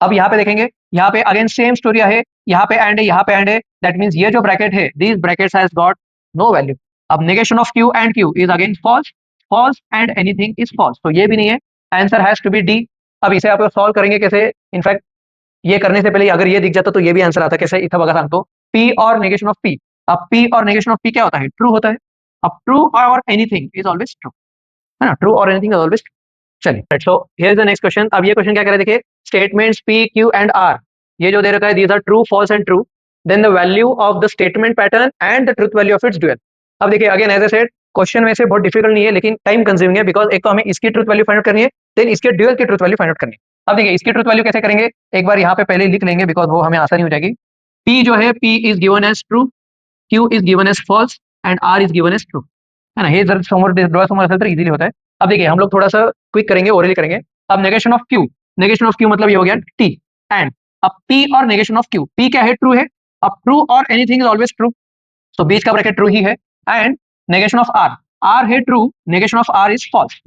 अब यहाँ पे देखेंगे, यहाँ पे अगेन सेम स्टोरी है, यहाँ पे एंड है, यहाँ पे एंड है, दैट मींस ये जो ब्रैकेट है, these brackets has got no value. अब negation of q and q is again false, false and anything is false, तो ये भी नहीं है, answer has to be D. अब इसे आप सॉल्व करेंगे कैसे, इनफैक्ट ये करने से पहले अगर ये दिख जाता तो ये भी आंसर आता, कैसे इतना बगा सांगतो, p और नेगेशन ऑफ p। अब P और नेगेशन ऑफ P क्या होता है? ट्रू होता है। अब ट्रू और एनीथिंग इज ऑलवेज ट्रू, है ना, ट्रू और एनीथिंग इज ऑलवेज। चलिए, so here is the next question. अब ये क्वेश्चन क्या कह रहे हैं, देखिए, statements P Q and R, ये जो दे रखा है, these are true, false and true, then the value of the statement pattern and the truth value of its dual. अब देखिए, again as I said, question में से बहुत डिफिकल्ट नहीं है, लेकिन टाइम कंज्यूमिंग है, बिकॉज एक तो हमें इसकी ट्रुथ वैल्यू फाइंड आउट करनी है, देन इसके ड्यूअल की ट्रुथ वैल्यू फाइंड आउट करनी है। अब देखिए, इसकी ट्रुथ वैल्यू कैसे करेंगे, एक बार यहाँ पे पहले लिख लेंगे, बिकॉज वो हमें आसानी हो जाएगी। P जो है, P is given as true, Q is given as false and R is given as true, है ना। ये समर इजीली होता है। अब देखिए, हम लोग थोड़ा सा क्विक करेंगे, ओरली करेंगे। अब negation of Q, negation of Q मतलब ये हो गया T, एंड अब P और नेगेशन ऑफ Q, P क्या है? ट्रू है। अब ट्रू और एनीथिंग इज ऑलवेज ट्रू, तो बीच का ब्रैकेट ट्रू ही है। And negation of R, R है true, negation of R is false,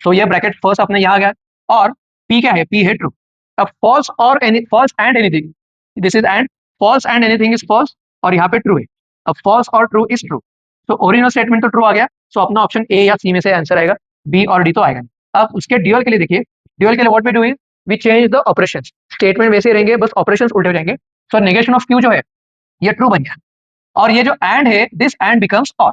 तो ये ब्रैकेट फर्स्ट अपने यहाँ गया। और P क्या है? P है ट्रू। अब फॉल्स और false and anything, this is and false and anything is false, और यहाँ पे ट्रू है। अब फॉल्स और ट्रू इज ट्रू, तो ओरिजिनल स्टेटमेंट तो ट्रू आ गया, सो अपना ऑप्शन ए या सी में से आंसर आएगा, बी और डी तो आएगा नहीं। अब उसके ड्यूअल के लिए देखिए, ड्यूअल के लिए what we do is we change the operations, statement वैसे ही रहेंगे, बस ऑपरेशंस उल्टे हो जाएंगे। सो नेगेशन ऑफ Q जो है, ये ट्रू बन गया, और ये जो एंड है, दिस एंड बिकम्स और,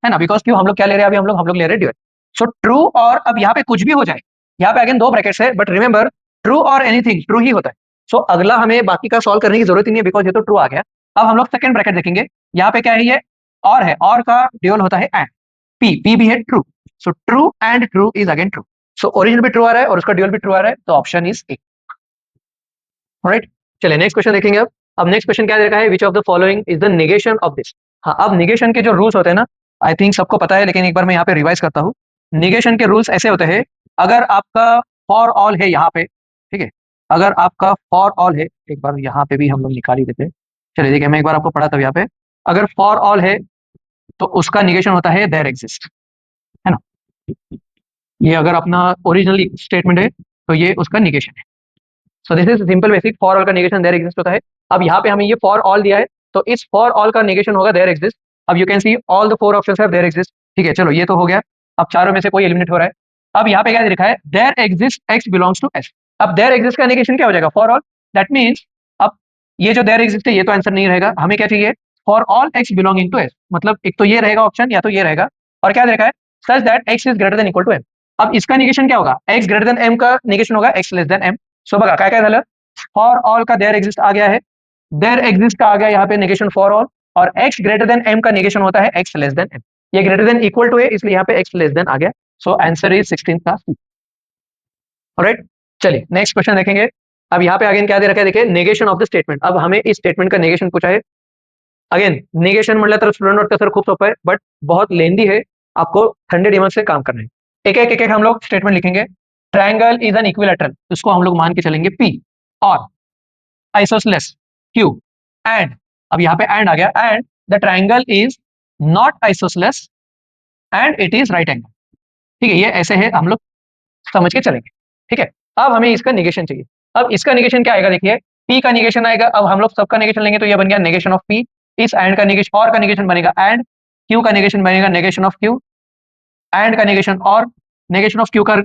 है ना, बिकॉज क्यों हम लोग क्या ले रहे हैं, अभी हम लोग ले रहे हैं ड्यूअल। सो ट्रू, और अब यहाँ पे कुछ भी हो जाए, यहाँ पे अगेन दो ब्रैकेट्स है, बट रिमेंबर ट्रू और एनीथिंग ट्रू ही होता है। सो अगला हमें बाकी का सॉल्व करने की जरूरत ही नहीं है, बिकॉज ये तो ट्रू आ गया। अब हम लोग सेकंड ब्रैकेट देखेंगे, यहाँ पे क्या है, ये और है, और का ड्यूअल होता है एंड, पी भी है true, so true and true is again true. So original भी ट्रू आ रहा है और उसका ड्यूअल भी ट्रू आ रहा है, तो ऑप्शन इज ए। राइट, चलिए नेक्स्ट क्वेश्चन देखेंगे। अब नेक्स्ट क्वेश्चन क्या दे रखा है, विच of the following is the negation of this. हाँ, अब नेगेशन के जो रूल्स होते हैं ना, आई थिंक सबको पता है, लेकिन एक बार मैं यहाँ पे रिवाइज करता हूँ। नेगेशन के रूल्स ऐसे होते हैं, अगर आपका फॉर ऑल है यहाँ पे, ठीक है, अगर आपका फॉर ऑल है, एक बार यहाँ पे भी हम लोग निकाल ही देते हैं। चलिए देखिए, मैं एक बार आपको पढ़ा था यहाँ पे, अगर फॉर ऑल है तो उसका निगेशन होता है देयर एग्जिस्ट, है ना। ये अगर अपना ओरिजिनल स्टेटमेंट है तो ये उसका निगेशन है। So this is simple basic, for all का नेगेशन देयर एग्जिस्ट होता है। अब यहाँ पे हमें ये फॉर ऑल दिया है, तो इस फॉर ऑल का नेगेशन होगा देयर एग्जिस्ट। अब you can see all the four options have their exist, ठीक है, चलो ये तो हो गया। अब चारों में से कोई एलिमिनेट हो रहा है। अब यहाँ पे क्या लिखा है, there exist x belongs to s. अब देयर एग्जिस्ट का नेगेशन क्या हो जाएगा, फॉर ऑल, दैट मीन्स अब ये जो देयर एग्जिस्ट है, ये तो आंसर नहीं रहेगा, हमें क्या चाहिए, for all x belonging to s, मतलब एक तो ये रहेगा ऑप्शन, या तो ये रहेगा, और क्या देखा है, such that x is greater than equal to m. अब इसका नेगेशन क्या होगा, एक्स ग्रेटर देन एम का नेगेशन होगा x less than m. So बघा काय काय झालं, फॉर ऑल का देयर एग्जिस्ट आ गया है, देयर एग्जिस्ट का आ गया यहाँ पे नेगेशन फॉर ऑल, और एक्स ग्रेटर देन एम का नेगेशन होता है एक्स लेस देन एम। ये ग्रेटर देन इक्वल टू है, इसलिए यहाँ पे एक्स लेस देन आ गया। सो आंसर इज 16 का सी। ऑलराइट, चलिए नेक्स्ट क्वेश्चन देखेंगे। अब यहाँ पे अगेन क्या दे रखा है, देखिए, नेगेशन ऑफ द स्टेटमेंट। अब हमें इस स्टेटमेंट का नेगेशन पूछा है। अगेन नेगेशन म्हटलं तर स्टूडेंट नोट का सर खूप सोपं है, बट बहुत लेंदी है, आपको ठंडे दिमाग से काम करना है। एक एक हम लोग स्टेटमेंट लिखेंगे। ट्रायंगल इज एन इक्विलैटरल, इसको हम लोग मान के चलेंगे पी, और आइसोसेलेस क्यू, एंड अब यहाँ पे एंड आ गया, and the triangle is not isosceles and it is right angle, ठीक है, ये ऐसे है, हम लोग समझ के चलेंगे, ठीक है। अब हमें इसका निगेशन चाहिए। अब इसका निगेशन क्या आएगा, देखिए, पी का निगेशन आएगा। अब हम लोग सबका निगेशन लेंगे, तो ये बन गया नेगेशन ऑफ पी, इस एंड का निगेशन, और का निगेशन बनेगा एंड, क्यू का निगेशन बनेगा नेगेशन ऑफ क्यू, एंड का निगेशन और, नेगेशन ऑफ क्यू का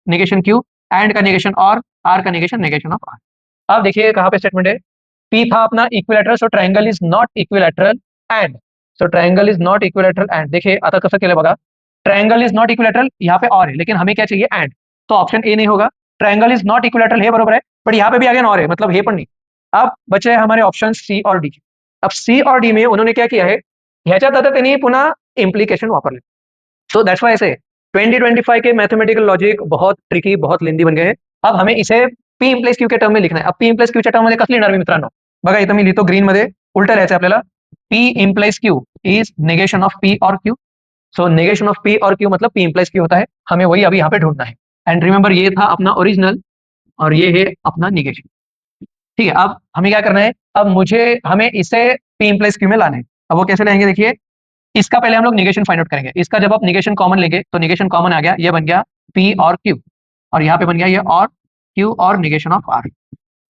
निगेशन क्यू, एंड का निगेशन और, आर का निगेशन नेगेशन ऑफ आर। अब देखिए कहाँ पे स्टेटमेंट है, पी था अपना equilateral, so triangle is not equilateral and, so triangle is not equilateral and, देखिए आता कसं केलं बघा, ट्रायंगल इज नॉट इक्विलैटरल, यहाँ पे और है, लेकिन हमें क्या चाहिए, एंड, तो ऑप्शन ए नहीं होगा। ट्रायंगल इज नॉट इक्विलैटरल है, बरोबर है, बट यहाँ पे भी अगेन और है, मतलब हे पण नहीं। अब बचे हमारे ऑप्शन सी और डी। अब सी और डी में उन्होंने क्या किया है, ह्याच्यात आता त्यांनी पुन्हा इम्प्लिकेशन वापरले। सो दैट्स व्हाई ऐसे 2025 के मैथमेटिकल लॉजिक बहुत ट्रिकी, बहुत लेंदी बन गए हैं। अब हमें इसे पी इम्प्लेस क्यू के टर्म में लिखना है। अब पी इम्प्लेस क्यूच्या टर्म मध्ये कसं लिहिणार मी मित्रांनो, बघा इथं मी लिहितो ग्रीन मध्ये, उलट लिहायचं आपल्याला, P implies Q is negation of P और Q. So negation of P और क्यू मतलब पी इम्प्लेस क्यू होता है, हमें वही अभी यहाँ पे ढूंढना है। एंड रिमेंबर ये था अपना ओरिजिनल, और ये है अपना निगेशन, ठीक है। अब हमें क्या करना है, अब हमें इसे पी इम्प्लेस क्यू में लाना है। अब वो कैसे लाएंगे, देखिए, इसका पहले हम लोग निगेशन फाइंड आउट करेंगे। इसका जब आप निगेशन कॉमन लेंगे, तो निगेशन कॉमन आ गया, ये बन गया पी और क्यू, और यहाँ पे बन गया ये और क्यू और निगेशन ऑफ आर।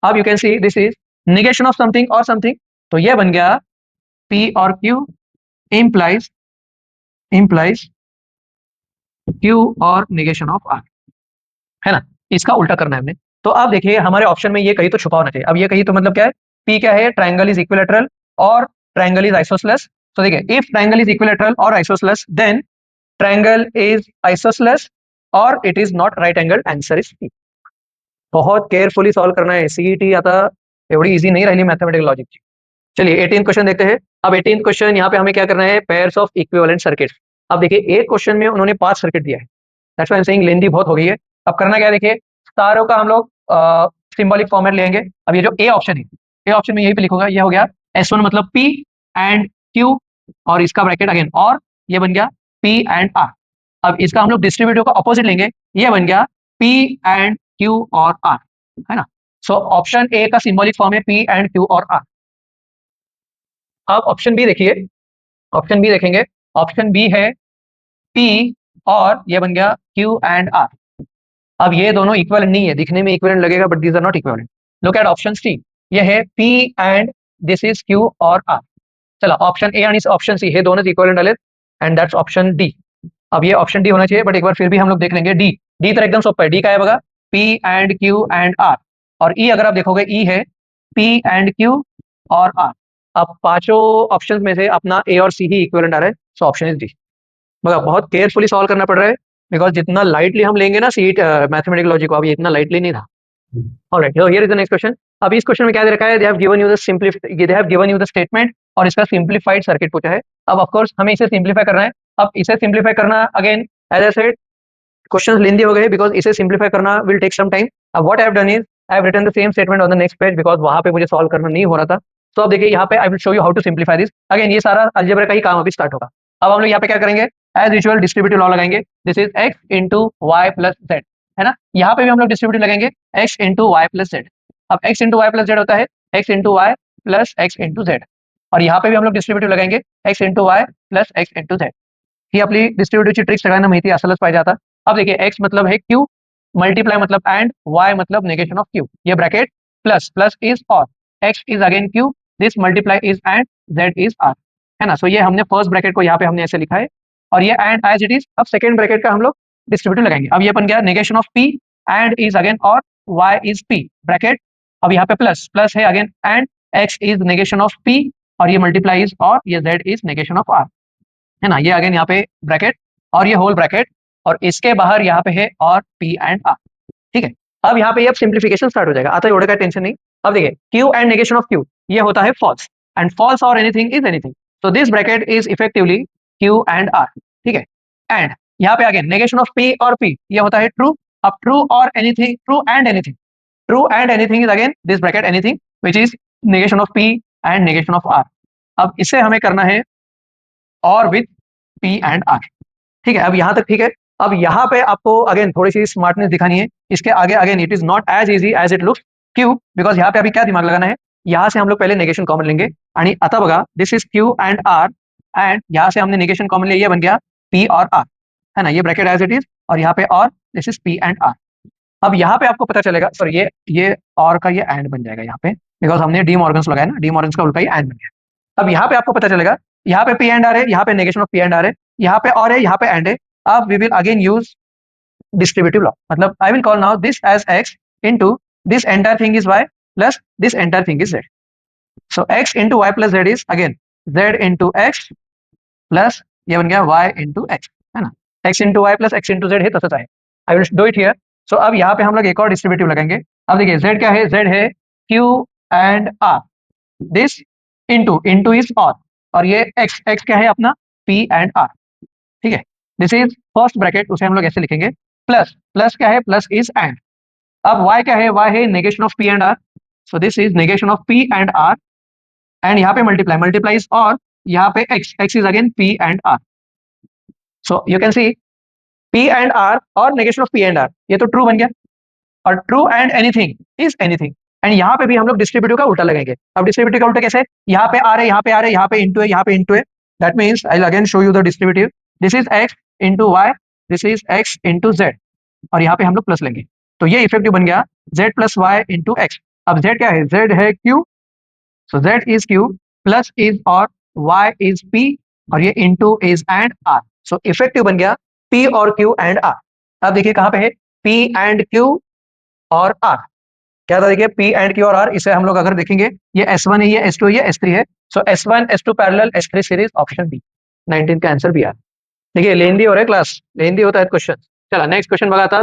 अब you can see this is negation of something और समथिंग, तो ये बन गया पी और क्यू इम्प्लाइज क्यू और निगेशन ऑफ आर, है ना। इसका उल्टा करना है हमने। तो अब देखिए हमारे ऑप्शन में ये कहीं तो छुपा होना चाहिए। अब ये कहीं तो मतलब क्या है, पी क्या है, triangle is equilateral or triangle is isosceles, तो देखिए, if triangle is equilateral or isosceles then triangle is isosceles or it is not right angle, answer is C. बहुत केयरफुली सॉल्व करना है, सीईटी आता एवढी इजी नहीं रही मैथमेटिकल लॉजिक की। चलिए 18th क्वेश्चन देखते हैं। अब 18th क्वेश्चन यहाँ पे हमें क्या करना है, पेयर्स ऑफ इक्विवेलेंट सर्किट। अब देखिए एक क्वेश्चन में उन्होंने 5 सर्किट दिया है, that's why I am saying lengthy बहुत हो गई है। अब करना क्या है, देखिए सारों का हम लोग सिंबॉलिक फॉर्मेट लेंगे। अब ये जो ए ऑप्शन है, ए ऑप्शन में यही पे लिखूंगा, ये हो गया S1 मतलब P एंड Q, और इसका ब्रैकेट अगेन और, ये बन गया P एंड R। अब इसका हम लोग डिस्ट्रीब्यूटिव का ऑपोजिट लेंगे, ये बन गया P एंड Q और R, है ना। सो ऑप्शन ए का सिंबॉलिक फॉर्म है P एंड Q और R। अब ऑप्शन बी देखिए, ऑप्शन बी देखेंगे, ऑप्शन बी है P और ये बन गया Q एंड R। अब ये दोनों इक्विवेलेंट नहीं है, दिखने में इक्विवेलेंट लगेगा but these are not equivalent. Look at option C, ये है P and this is Q और R। चला ऑप्शन ए आणि ऑप्शन सी हे दोनों इक्विवेलेंट आले, एंड दैट्स ऑप्शन डी। अब ये ऑप्शन डी होना चाहिए, बट एक बार फिर भी हम लोग देख लेंगे डी। डी तो एकदम सोपा है, डी का है बघा P and Q and R। और ई अगर आप देखोगे, ई है P एंड Q और R। अब पांचों ऑप्शंस में से अपना ए और सी ही इक्विवेलेंट आ रहा है, सो ऑप्शन इज डी। मगर बहुत केयरफुली सॉल्व करना पड़ रहा है, बिकॉज जितना लाइटली हम लेंगे ना सीट मैथमेटिकल लॉजिक को, अब ये इतना लाइटली नहीं था। Alright, so here is the next question. अब इस क्वेश्चन में क्या दे रखा है, they have given you the statement और इसका सिंप्लीफाइड सर्किट पूछा है। अब ऑफ कोर्स हमें इसे सिंप्लीफाई करना है। अब इसे सिंप्लीफाई करना again as I said questions lengthy हो गए, बिकॉज इसे सिंप्लीफाई करना विल टेक सम टाइम। अब what I have done is I have written the same statement on the next page, because वहां पे मुझे सॉल्व करना नहीं हो रहा था। तो अब देखिए यहाँ पे I will show you how to simplify this. Again ये सारा अलजेब्रा का ही काम अभी स्टार्ट होगा। अब हम लोग यहाँ पे क्या करेंगे, एज यूजुअल डिस्ट्रीब्यूटिव लॉ लगाएंगे। This is x into Y plus z, है ना। यहाँ पे भी हम लोग डिस्ट्रीब्यूटिव लगाएंगे x into Y plus Z. अब x into Y plus Z होता है x into Y plus x into Z, और यहाँ पे भी हम लोग डिस्ट्रीब्यूटिव लगाएंगे x into Y plus x into Z. ही आपली डिस्ट्रीब्यूटिवची ट्रिक्स सगळ्यांना माहिती असलच पाहिजे आता। अब देखिए x मतलब है q, मल्टीप्लाई मतलब एंड, y मतलब नेगेशन ऑफ q, ये ब्रैकेट प्लस प्लस इज और, x is again q, this multiply is and, z is r, है ना। सो ये हमने फर्स्ट ब्रैकेट को यहाँ पे हमने ऐसे लिखा है, और ये एंड एज इट इज। अब सेकंड ब्रैकेट का हम लोग डिस्ट्रीब्यूटिव लगाएंगे। अब ये बन गया negation of p and is again और, y इज p ब्रैकेट। अब यहाँ पे प्लस प्लस है again and, x is negation of p और ये मल्टीप्लाई इज और, ये z is negation of r, है ना। ये अगेन यहाँ पे ब्रैकेट और ये होल ब्रैकेट, और इसके बाहर यहाँ पे है और P एंड R, ठीक है। अब यहाँ पे अब सिंप्लीफिकेशन स्टार्ट हो जाएगा, आता एवढं काय टेंशन नहीं। अब देखिए Q and negation of Q ये होता है फॉल्स, एंड फॉल्स और anything is anything, so this bracket is effectively Q and R, ठीक है। एंड यहाँ पे again negation of P or P ये होता है ट्रू। अब ट्रू और anything, true and anything, true and anything is again this bracket anything which is negation of P and negation of R। अब इसे हमें करना है और विथ P एंड R, ठीक है। अब यहाँ तक ठीक है। अब यहाँ पे आपको अगेन थोड़ी सी स्मार्टनेस दिखानी है। इसके आगे again it is not as easy as it looks. क्यों? बिकॉज यहाँ पे अभी क्या दिमाग लगाना है, यहाँ से हम लोग पहले नेगेशन कॉमन लेंगे, आणि आता बघा this is Q and R, and यहाँ से हमने नेगेशन कॉमन लिया, ये बन गया P और R, है ना। ये ब्रैकेट एज इट इज, और यहाँ पे और this is P and R। अब यहाँ पे आपको पता चलेगा, सॉरी ये और का ये एंड बन जाएगा यहाँ पे, बिकॉज हमने डी मॉर्गन्स लगाया ना, डी मॉर्गन्स का उल्टा ही एंड बन गया। अब यहाँ पे आपको पता चलेगा, यहाँ पे P एंड R है, यहाँ पे negation of P and R है, यहाँ पे और है, यहाँ पे एंड है। अब we will again use distributive law, मतलब I will call now this as x into this entire thing is y plus this entire thing is z. So x into y plus z is again z into x plus ये बन गया y into x, है ना। x into y plus x into z है, तसंच आहे। I will do it here. So अब यहाँ पे हम लोग एक और डिस्ट्रीब्यूटिव लगाएंगे। अब देखिए z क्या है, z है q and r, this into is और ये x क्या है अपना p and r, ठीक है। दिस इज फर्स्ट ब्रैकेट, उसे हम लोग ऐसे लिखेंगे, प्लस प्लस क्या है, प्लस इज एंड। अब y क्या है, y है negation of p and r, so this is negation of p and r, and यहाँ पे मल्टीप्लाई इज और, यहाँ पे x is again p and r। So you can see p and r और negation of p and r, ये तो true बन गया, और true and anything is anything. And यहाँ पे भी हम लोग डिस्ट्रीब्यूटिव का उल्टा लगाएंगे। अब डिस्ट्रीब्यूटिव का उल्टा कैसे, यहाँ पे आ रहे, यहाँ पे आ रहे, यहाँ पे इंटू है, यहाँ पे इंटू है, that means I will again show you the distributive. This is x into y, this is x into Z, और यहाँ पे हम लोग प्लस लेंगे, तो ये इफेक्टिव बन गया z plus y into x. अब z क्या है, z है q, सो z is q, plus is और, y इज p, और ये into is and r, so effective बन गया p और q एंड r। अब देखिए कहाँ पे है p एंड q और r, क्या था देखिए, P एंड Q और R, इसे हम लोग अगर देखेंगे ये S1 है, ये S2 है, ये S3 है। So S1 S2 parallel S3 series, option B 19 का आंसर भी आ। देखिए लेंदी हो रहा है क्लास, लेंदी होता है क्वेश्चन। चला नेक्स्ट क्वेश्चन बघा आता।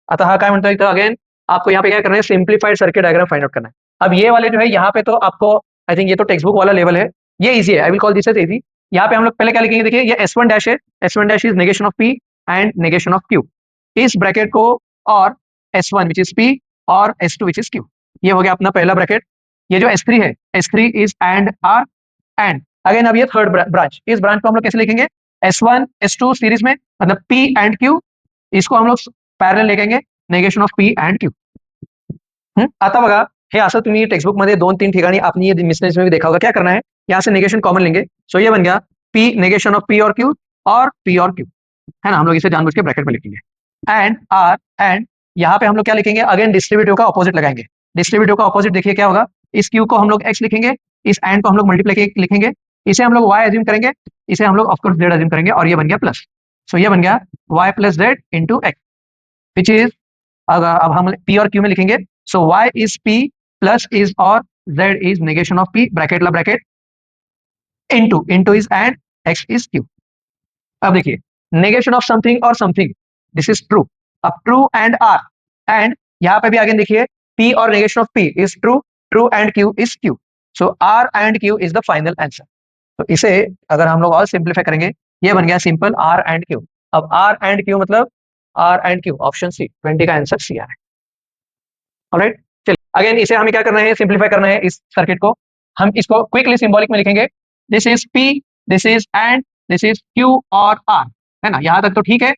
आता हा काय म्हणतोय तो अगेन आपको यहाँ पे क्या करना है, simplified circuit diagram find out करना है। अब ये वाले जो है यहाँ पे तो आपको आई थिंक ये तो टेक्स्ट बुक वाला लेवल है, ये इजी है, I will call this as easy. यहाँ पे हम लोग पहले क्या लिखेंगे, देखिए ये S1 डैश है, S1 dash is negation of P and negation of Q। इस ब्रैकेट को और S1 विच इज P और S2 विच इज Q, ये हो गया अपना पहला ब्रैकेट। ये जो S3 है, S3 is and R and again अब ये थर्ड ब्रांच, इस ब्रांच को हम लोग कैसे लिखेंगे, S1 S2 सीरीज में, मतलब P एंड Q, इसको हम लोग पैरेलल लिखेंगे, negation of P and Q। आता बघा हे असं तुम्ही टेक्स्टबुक मध्ये 2-3 ठिकाणी आपने ये मिसमैच में भी देखा होगा। क्या करना है, यहाँ से नेगेशन कॉमन लेंगे। सो ये बन गया P नेगेशन ऑफ P और Q और P और Q, है ना, हम लोग इसे जानबूझ के ब्रैकेट में लिखेंगे। एंड R एंड यहाँ पे हम लोग क्या लिखेंगे, अगेन डिस्ट्रीब्यूटिव का ऑपोजिट लगाएंगे। डिस्ट्रीब्यूटिव का ऑपोजिट देखिए क्या होगा, इस Q को हम लोग X लिखेंगे, इस एंड को हम लोग मल्टीप्लाई लिखेंगे, इसे हम लोग Y एज्यूम करेंगे, इसे हम लोग ऑफकोर्स Z एज्यूम करेंगे, और ये बन गया प्लस। सो ये बन गया Y plus Z into X, which is अब हम P और Q में लिखेंगे। So Y is P plus is और Z is negation of P, bracket ला bracket, into into is and X is Q। अब देखिए नेगेशन ऑफ समथिंग और समथिंग, दिस इज ट्रू। अब ट्रू एंड आर एंड यहाँ पे भी आगे देखिए P और negation of P is true, true and Q is Q। So R and Q is the final answer. तो इसे अगर हम लोग और सिंप्लीफाई करेंगे, ये बन गया सिंपल R एंड Q। अब R एंड Q मतलब R and Q, option C 20 का आंसर सी आ है। ऑलराइट, चलिए अगेन इसे हमें क्या करना है, सिंप्लीफाई करना है इस सर्किट को। हम इसको क्विकली सिंबॉलिक में लिखेंगे, this is P, this is and this is Q और R, है ना, यहां तक तो ठीक है।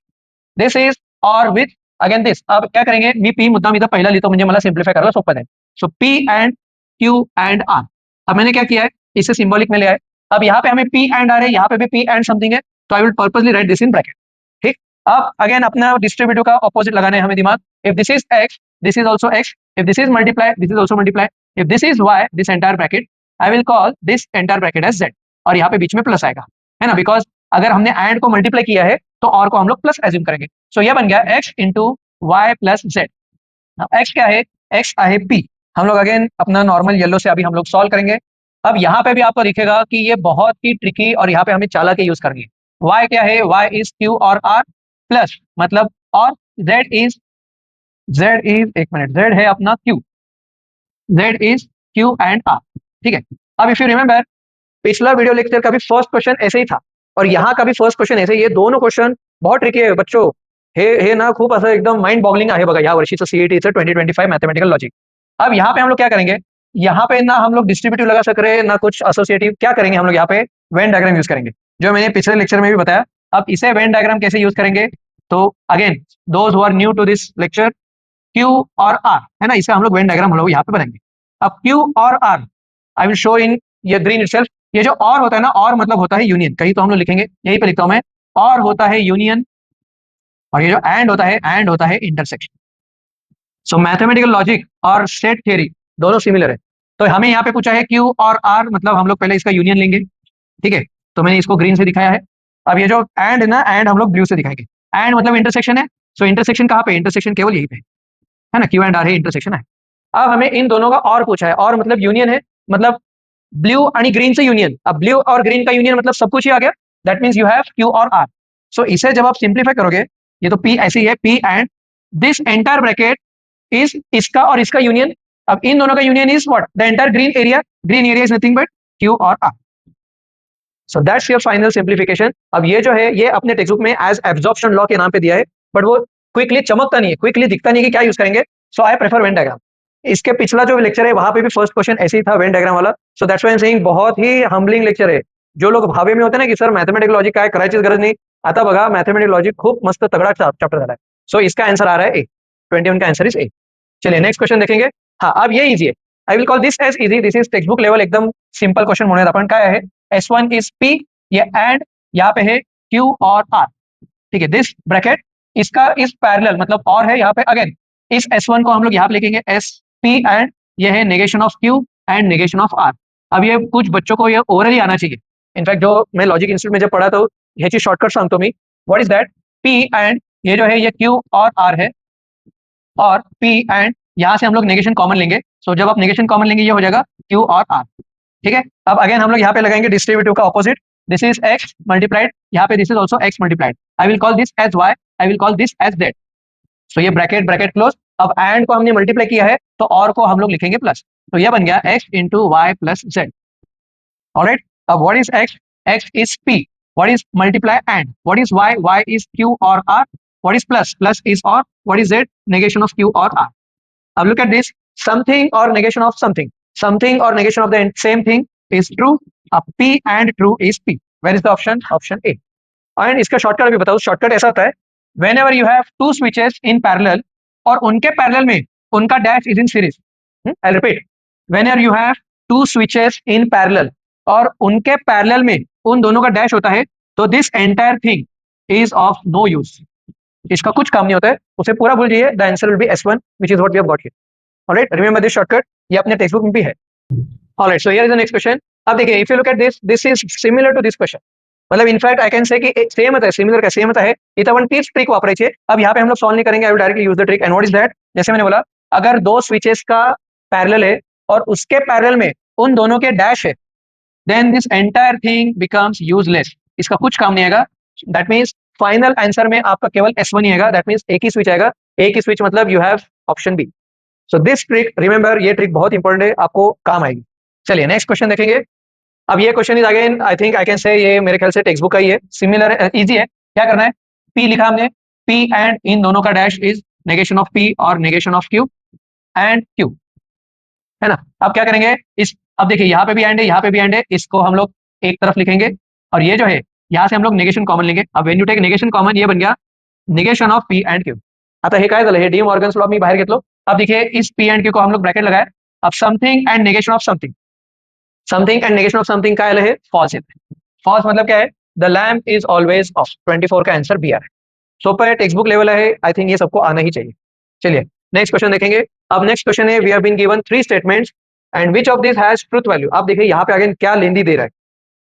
दिस इज और विथ अगेन दिस, अब क्या करेंगे, मी P मुद्दाम इथं पहिला लिहितो म्हणजे मला सिंप्लीफाई करायला सोपं जाईल। सो P and Q and R, अब मैंने क्या किया है, इसे सिंबॉलिक में ले आए। अब यहाँ पे हमें P एंड R है, यहाँ पे भी P एंड समथिंग है, तो I will purposely right this in bracket. ठीक, अब अगेन अपना डिस्ट्रीब्यूटिव का ऑपोजिट लगाने हमें दिमाग। If this is X, this is also X. If this is multiply, this is also multiply. If this is Y, this entire bracket, I will call this entire bracket as Z. और यहाँ पे बीच में plus आएगा, है ना, because अगर हमने and को मल्टीप्लाई किया है तो और को हम लोग प्लस एज्यूम करेंगे। सो ये बन गया X into Y plus z. X क्या है, X है P। हम लोग अगेन अपना नॉर्मल येलो से अभी हम लोग सॉल्व करेंगे। अब यहाँ पे भी आपको दिखेगा कि ये बहुत ही ट्रिकी और यहाँ पे हमें चालाकी यूज करनी है। Y क्या है, Y इज Q और R प्लस मतलब, और Z इज एक मिनट, Z है अपना Q, Z is Q and R। ठीक है, अब इफ यू रिमेंबर पिछला वीडियो लेक्चर का भी फर्स्ट क्वेश्चन ऐसे ही था और यहाँ का भी फर्स्ट क्वेश्चन ऐसे ही। ये दोनों क्वेश्चन बहुत ट्रिकी आहे बच्चो, हे ना खूप असं एकदम माइंड बॉगलिंग आहे बघा या वर्षीचं सीईटीचं 2025 मैथमेटिकल लॉजिक। अब यहाँ पे हम लोग क्या करेंगे, यहाँ पे ना हम लोग डिस्ट्रीब्यूटिव लगा सक रहे ना कुछ एसोसिएटिव, क्या करेंगे हम लोग यहाँ पे वेन डायग्राम यूज करेंगे, जो मैंने पिछले लेक्चर में भी बताया। अब इसे वेन डायग्राम कैसे यूज करेंगे, तो again those who are new to this lecture, Q और R, है ना, इसे हम लोग वेन डायग्राम हम लोग यहाँ पे बनाएंगे। अब Q और R आई विल शो इन ये ग्रीन इटसेल्फ। ये जो और होता है ना, और मतलब होता है यूनियन, कहीं तो हम लोग लिखेंगे, यहीं पे लिखता हूं मैं, और होता है यूनियन, और ये जो एंड होता है, एंड होता है इंटरसेक्शन। सो मैथमेटिकल लॉजिक और स्टेट थ्योरी दोनों सिमिलर है। तो हमें यहाँ पे पूछा है Q और R, मतलब हम लोग पहले इसका यूनियन लेंगे। ठीक है, तो मैंने इसको ग्रीन से दिखाया है। अब ये जो एंड है ना, एंड हम लोग ब्लू से दिखाएंगे। एंड मतलब इंटरसेक्शन है। सो इंटरसेक्शन कहाँ पे, इंटरसेक्शन केवल यहीं पे, है ना, Q एंड R है, इंटरसेक्शन है। अब हमें इन दोनों का और पूछा है, और मतलब यूनियन है, मतलब ब्लू आणि ग्रीन से यूनियन। अब ब्लू और ग्रीन का यूनियन मतलब सब कुछ ही आ गया, that means you have Q और R। सो इसे जब आप सिंप्लीफाई करोगे, ये तो P ऐसे ही है, P and this entire bracket is इसका और इसका यूनियन। अब इन दोनों का union is what, the entire green area. Green area is nothing but Q और R। So that's your final simplification. अब ये जो है ये अपने टेक्स्ट बुक में एज एब्जॉर्प्शन लॉ के नाम पे दिया है, बट वो क्विकली चमकता नहीं है, क्विकली दिखता नहीं है कि क्या यूज करेंगे। सो आई प्रेफर वेन डायग्राम। इसके पिछला जो लेक्चर है वहां पे भी फर्स्ट क्वेश्चन ऐसे ही था, वेन डायग्राम वाला। सो that's why I am saying बहुत ही हम्बलिंग लेक्चर है। जो लोग भावे में होते ना कि सर मैथमेटिकल लॉजिक काय करायचीच गरज नाही, आता बघा मैथमेटिकल लॉजिक खूप मस्त तगड़ा चैप्टर झाला है। सो इसका आंसर आ रहा है ए, 21 का आंसर इज ए। चलिए नेक्स्ट क्वेश्चन देखेंगे। हाँ, अब ये इजी है, I will call this as easy, this is textbook level एकदम सिंपल क्वेश्चन म्हणूयात आपण। काय आहे, S1 इज P, ये एंड यहाँ पे है Q और R। ठीक है, दिस ब्रैकेट इसका इस पैरेलल मतलब और है यहाँ पे, अगेन इस S1 को हम लोग यहाँ पे लिखेंगे SP एंड ये है negation of Q and negation of R। अब ये कुछ बच्चों को ये ओरली आना चाहिए। इनफैक्ट जो मैं लॉजिक इंस्टीट्यूट में जब पढ़ा तो ह्याची शॉर्टकट सांगतो मी। What is that, P and ये जो है ये Q और R है, और P एंड यहाँ से हम लोग नेगेशन कॉमन लेंगे, सो जब आप नेगेशन कॉमन लेंगे ये हो जाएगा Q और R, ठीक है। अब अगेन हम लोग यहाँ पे लगाएंगे डिस्ट्रीब्यूटिव का opposite, this is x multiplied, यहाँ पे this is also x multiplied, I will call this as y, I will call this as z, so ये ब्रैकेट ब्रैकेट क्लोज। अब एंड को हमने मल्टीप्लाई किया है तो और को हम लोग लिखेंगे प्लस, तो ये बन गया x into Y plus Z. All right, अब what is x? x is p, what is multiply and, what is y? y is q और r, what is plus? Plus is or, what is z? Negation of q और r। अब look at this, something or negation of something, something or negation of the same thing is true, p and true is p, where is the option? Option A। and इसका shortcut भी बताओ, shortcut ऐसा होता है whenever you have two switches in parallel और उनके parallel में उनका dash is in series, I repeat, whenever you have two switches in parallel और उनके पैरेलल में उन दोनों का डैश होता है तो this entire thing is of no use, इसका कुछ काम नहीं होता है, उसे पूरा भूल जाइए, the answer will be S1 which is what we have got here. Alright, remember this shortcut, ये अपने टेक्स्ट बुक में भी है। Alright, so here is the next question. अब देखिए, if you look at this, this is similar to this question, मतलब in fact I can say कि same है, सिमिलर का सेम है, इतना टिप्स ट्रिक वापरायची। अब यहाँ पे हम लोग सॉल्व नहीं करेंगे, I will directly use the trick, and what is that? जैसे मैंने बोला, अगर दो स्विचेस का पैरेलल है और उसके पैरेलल में उन दोनों के डैश है, then this entire thing becomes useless, इसका कुछ काम नहीं आएगा। दैट मीन्स फाइनल आंसर में आपका केवल S1 ही आएगा, दैट मीन्स एक ही स्विच आएगा, एक ही स्विच मतलब you have option B. So this trick, remember, ये ट्रिक बहुत इंपॉर्टेंट है, आपको काम आएगी। चलिए नेक्स्ट क्वेश्चन देखेंगे। अब ये question is again, I think I can से ये मेरे ख्याल से टेक्स्ट बुक का ही है, सिमिलर इजी है। क्या करना है, P लिखा हमने, P एंड इन दोनों का dash is negation of P और negation of Q and Q, है ना। अब क्या करेंगे इस, अब देखिए यहाँ पे भी एंड है, यहाँ पे भी एंड है, इसको हम लोग एक तरफ लिखेंगे और ये जो है यहाँ से हम लोग नेगेशन कॉमन लेंगे। अब when you take negation common, ये बन गया negation of P and Q। आता हे काय झालं, हे डी मॉर्गन्स लॉ मी बाहेर घेतलो। अब देखिए इस P एंड Q को हम लोग ब्रैकेट लगाए, अब something and negation of something, something and negation of something काय आलं हे फॉल्स है। फॉल्स मतलब क्या है, the lamp is always of, 24 का आंसर बी आ रहा है। सुपर है, टेक्स्ट बुक लेवल है, आई थिंक ये सबको आना ही चाहिए। चलिए नेक्स्ट क्वेश्चन देखेंगे। अब नेक्स्ट क्वेश्चन है, we have been given 3 statements and which of this has truth value. आप देखिए यहाँ पे आगे क्या लेंदी दे रहा है,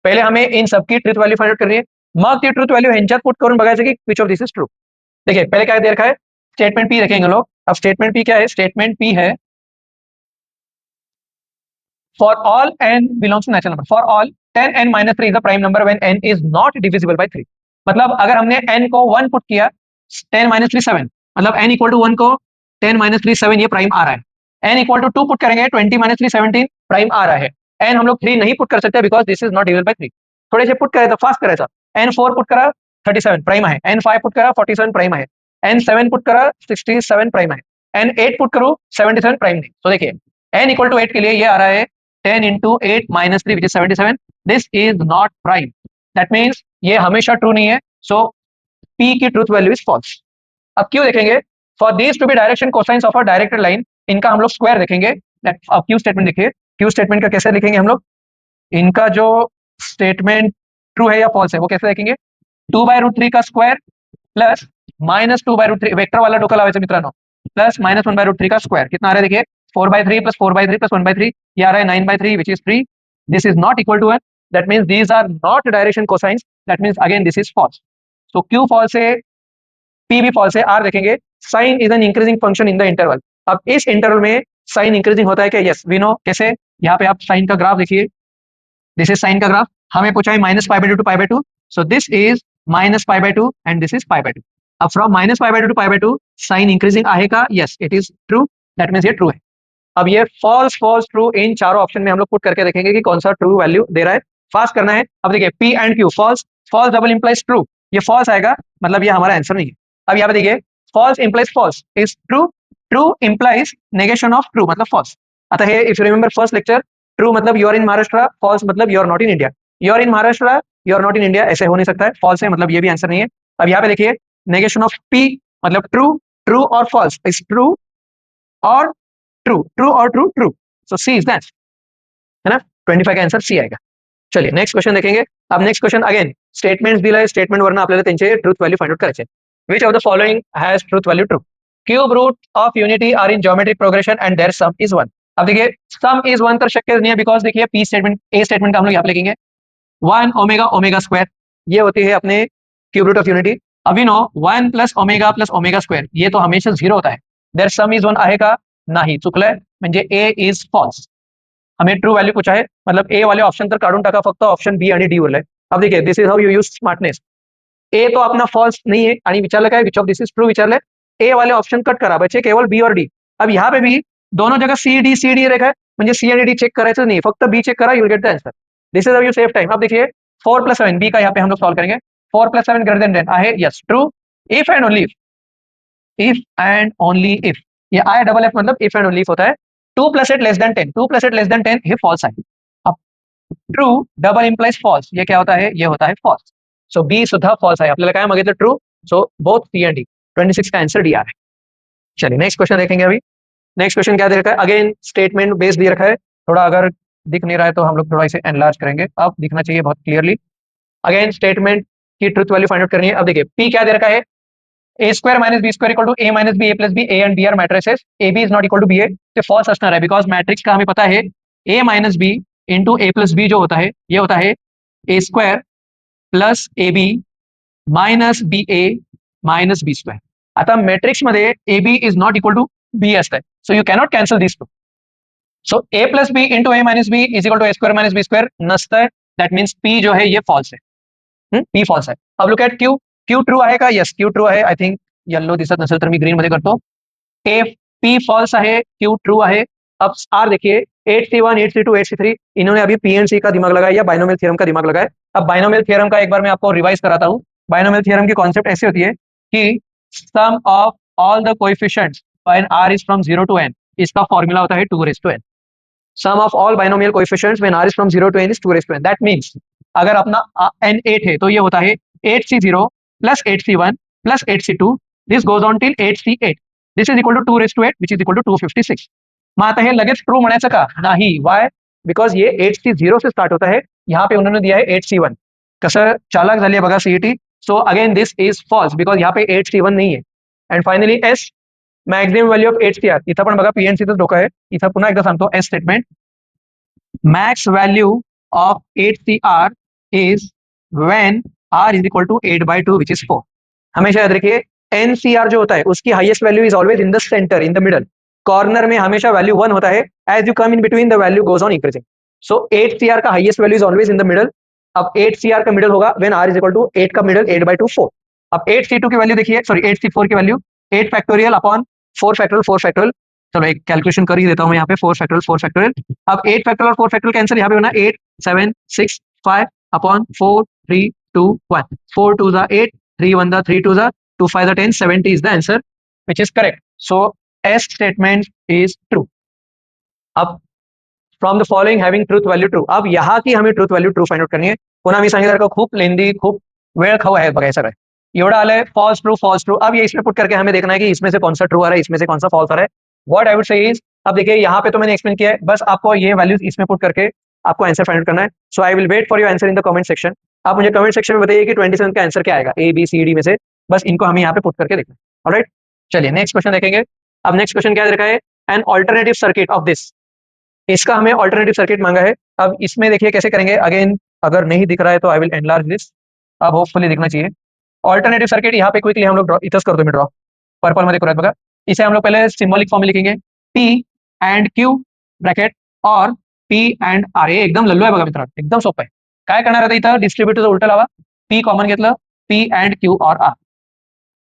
पहले हमें इन सबकी ट्रुथ वैल्यू फाइंड आउट करनी है, मग ती ट्रुथ वैल्यू ह्यांच्यात पुट करून बघायचं की which of this is true. देखिए पहले क्या दे रखा है, स्टेटमेंट P रखेंगे लोग। अब स्टेटमेंट P क्या है, स्टेटमेंट P है for all n belongs to natural number, for all 10n - 3 is the prime number when n is not divisible by 3। मतलब अगर हमने n को 1 पुट किया, 10 - 3 7, मतलब n इक्वल टू 1 को 10 - 3 7 ये प्राइम आ रहा है। n इक्वल टू 2 पुट करेंगे, 20 - 3 17 प्राइम आ रहा है। n हम लोग 3 नहीं पुट कर सकते because this is not divisible by 3। थोड़े से पुट करायचं, फास्ट करायचं। n 4 पुट करा 37 प्राइम आहे, n 5 पुट करा 47 प्राइम आहे, n 7 पुट करा 67 प्राइम आहे, n 8 पुट करूं 77 प्राइम नहीं। तो देखिए n इक्वल टू 8 के लिए ये आ रहा है 10 into 8 minus 3 which is 77, this is not prime, that means ये हमेशा ट्रू नहीं है, so P की ट्रूथ वैल्यू इज फॉल्स। अब क्यों देखेंगे, for this to be direction cosines of a directed line, इनका हम लोग स्क्वायर देखेंगे। अब क्यू स्टेटमेंट देखिए, क्यू स्टेटमेंट का कैसे लिखेंगे हम लोग, इनका जो स्टेटमेंट ट्रू है या फॉल्स है वो कैसे देखेंगे, 2/√3 का स्क्वायर प्लस -2/√3, वेक्टर वाला डोका लावायचं मित्रांनो, प्लस -1/√3 का स्क्वायर कितना आ रहा है देखिए, 4/3 प्लस 4/3 प्लस 1/3, ये आ रहा है 9/3 which is 3, this is not equal to 1, that means these are not direction cosines, that means again this is false, so q false है, p भी false है। r देखेंगे, sin is an increasing function in the interval, अब इस interval में sign increasing होता है क्या, यस वी नो, कैसे, यहाँ पे आप साइन का ग्राफ देखिए, दिस इज साइन का ग्राफ, हमें पूछा है -π/2 to π/2, so this is -π/2 and this is π/2। अब फ्रॉम -π/2 to π/2 साइन इंक्रीजिंग आहे का, yes it is true, that means ये ट्रू है। अब ये फॉल्स फॉल्स ट्रू इन चारों ऑप्शन में हम लोग पुट करके देखेंगे कि कौन सा ट्रू वैल्यू दे रहा है, फास्ट करना है। अब देखिए P and Q false, false double implies true, ये फॉल्स आएगा मतलब ये हमारा आंसर नहीं है। अब यहाँ पे देखिए false implies false is true, true implies negation of true मतलब फॉल्स। अतः if you remember first lecture, true मतलब you are in Maharashtra, false मतलब you are not in India, you are in Maharashtra you are not in India ऐसे हो नहीं सकता है, false है मतलब ये भी आंसर नहीं है। अब यहाँ पे देखिए नेगेशन ऑफ P मतलब ट्रू, ट्रू और फॉल्स इज ट्रू और ट्रू, ट्रू और true, true, so C is that, है ना, 25 का आंसर सी आएगा। चलिए नेक्स्ट क्वेश्चन देखेंगे। अब नेक्स्ट क्वेश्चन अगेन स्टेटमेंट्स दिलाय, स्टेटमेंट वरनं आपल्याला त्यांचे ट्रूथ वैल्यू फाइंड आउट करायचे। Which of the following has truth value true, cube root of unity are in geometric progression and their sum is 1। अब देखिए सम is 1 तो शक्य नहीं है बिकॉज देखिए पी स्टेटमेंट, ए स्टेटमेंट का हम लोग यहाँ पे लिखेंगे 1 ओमेगा ओमेगा स्क्वायर, ये होती है अपने क्यूब रूट ऑफ यूनिटी। अभी नो 1 प्लस ओमेगा स्क्वायर ये तो हमेशा 0 होता है, देयर सम इज 1 आहे का, नाही, चुकलंय. म्हणजे ए इज फॉल्स. हमें ट्रू व्हॅल्यू पूछा आहे, मतलब ए वाले ऑप्शन तर काढून टाका, फक्त ऑप्शन बी आणि डी उरलंय. अब देखिए, this is how you use smartness. A तो अपना फॉल्स नहीं है आणि विचारलं काय, which of this is true विचारलंय. ए वाले ऑप्शन कट करा, बचे केवळ बी और डी. अब यहाँ पे भी दोनों जगह सी डी रेखा है, म्हणजे सी आणि डी चेक करायचं नाही, फक्त बी चेक करा, you get the answer. This is how you save time. अब देखिए 4+7 बी का यहाँ पे हम लोग सॉल्व करेंगे. 4+7 ग्रेटर देन 10 आहे, yes true. If and only if and only if, ये आई डबल एफ मतलब इफ एंड ओनली इफ होता है. 2+8 लेस देन 10, 2+8 लेस देन 10 ये फॉल्स आहे. अब ट्रू डबल इम्प्लाइज फॉल्स, ये क्या होता है, ये होता है फॉल्स. सो बी सुद्धा फॉल्स आहे. आपल्याला काय मागितलं, true. So both C and D. 26 का आंसर डी आ रहा है. चलिए नेक्स्ट क्वेश्चन देखेंगे. अभी नेक्स्ट क्वेश्चन क्या दे रखा है, अगेन स्टेटमेंट बेस्ड दे रखा है. थोड़ा अगर दिख नहीं रहा है तो हम लोग थोड़ा इसे एनलार्ज करेंगे, अब दिखना चाहिए बहुत क्लियरली. अगेन स्टेटमेंट की ट्रुथ वैल्यू फाइंड आउट करनी है. अब देखिए पी क्या दे रखा है, A square minus B square equal to A minus B A plus B, A and B are matrices, A B is not equal to B A. तो false असणार है, बिकॉज मैट्रिक्स का हमें पता है A minus B into A plus B जो होता है, ये होता है A square plus A B minus B A minus B square. आता मॅट्रिक्स मध्ये A B is not equal to B असत आहे, so you cannot cancel this two. So A plus B into A minus B is equal to A square minus B square नसतं. That means P जो है ये false है. P false आहे. अब look at Q. Q true आहे का, yes Q true आहे. आय थिंक येल्लो दिसत नसेल तर मी ग्रीन मध्ये करतो. ए पी फॉल्स आहे, क्यू ट्रू आहे. अब आर देखिए 8C1 8C2 8C3, इन्होंने अभी पी एंड सी का दिमाग लगाया या बाइनोमियल थ्योरम का दिमाग लगाया. अब बाइनोमियल थ्योरम का एक बार मैं आपको रिवाइज कराता हूँ. बाइनोमियल थ्योरम की कॉन्सेप्ट ऐसी होती है कि sum of all the coefficients when r is from 0 to n, इसका फॉर्मूला होता है 2 raised to n. Sum of all binomial coefficients when r is from 0 to n is 2 raised to n. That means अगर अपना n 8 है तो ये होता है 8C0 plus 8C1 plus 8C2, this goes on till 8C8. This is equal to 2 raised to 8 which is equal to 256. मग आता हे लगेच ट्रू म्हणायचं का, नाही. वाय, बिकॉज ये 8C0 से स्टार्ट होता है, यहाँ पे उन्होंने दिया है 8C1. कसं चालाक झाली आहे बघा CET. So again this is false, because यहाँ पे 8C1 नहीं है. And finally S, maximum value of 8CR. इथं पण बघा पीएनसीचं डोकं आहे. इथं पुन्हा एकदा सांगतो, S statement, max value of 8CR is when R is equal to 8/2 which is 4. हमेशा याद रखिए NCR जो होता है उसकी highest value is always in the centre, in the middle. Corner में हमेशा वैल्यू 1 होता है. As you come in between the value goes on increasing. So 8CR का highest value is always in the middle. अब 8CR का middle होगा when R is equal to 8 का middle 8/2 4. अब 8C2 की वैल्यू देखिए, सॉरी 8C4 की value 8 factorial upon 4 factorial 4 factorial. चलो एक कैलकुलेशन कर ही देता हूं मैं यहाँ पे. 4 फैक्टोरियल 4 फैक्टोरियल. अब 8 फैक्टोरियल और 4 फैक्टोरियल कैंसिल, यहाँ पे होना 8 7 6 5 अपॉन 4 3 2 1. 4 2 जा 8, 3 1 जा 3 2 जा 2 5 जा 10, 70 is the answer, which is correct. So S statement is true. अब from the following having truth value true. अब यहाँ की हमें truth value true find out करनी है. पुन्हा मी सांगितलं खूप लेंदी, खूप वेळ खाऊ आहे बघा. सगळं एवढं आलंय फॉल्स ट्रू फॉल्स ट्रू. अब ये इसमें पुट करके हमें देखना है कि इसमें से कौन सा ट्रू आ रहा है, इसमें से कौन सा फॉल्स आ रहा है. What I would say is, अब देखिए यहाँ पे तो मैंने एक्सप्लेन किया है, बस आपको ये वैल्यूज इसमें पुट करके आपको आंसर फाइंड आउट करना है. So I will wait for your answer in the comment section. आप मुझे कमेंट सेक्शन में बताइए कि 27 का आंसर क्या आएगा, ए बी सी डी में से. बस इनको हमें यहाँ पे पुट करके देखना है. ऑलराइट, चलिए नेक्स्ट क्वेश्चन देखेंगे. अब नेक्स्ट क्वेश्चन क्या दे रखा है, an alternative circuit of this. इसका हमें ऑल्टरनेटिव सर्किट मांगा है. अब इसमें देखिए कैसे करेंगे. अगेन अगर नहीं दिख रहा है तो आई विल एनलार्ज दिस. अब होपफुली दिखना चाहिए. ऑल्टरनेटिव सर्किट यहाँ पे क्विकली हम लोग ड्रॉ इथंच करतो मी ड्रॉ. पर्पल मध्ये करूयात बघा. इसे हम लोग पहले सिंबॉलिक फॉर्म में लिखेंगे, पी एंड क्यू ब्रॅकेट और पी एंड आर. हे एकदम लल्लू आहे बघा मित्रांनो, एकदम सोपं आहे. काय करणार आता इथं डिस्ट्रीब्युटरचं उलट लावा. पी कॉमन घेतलं, पी एंड क्यू और R.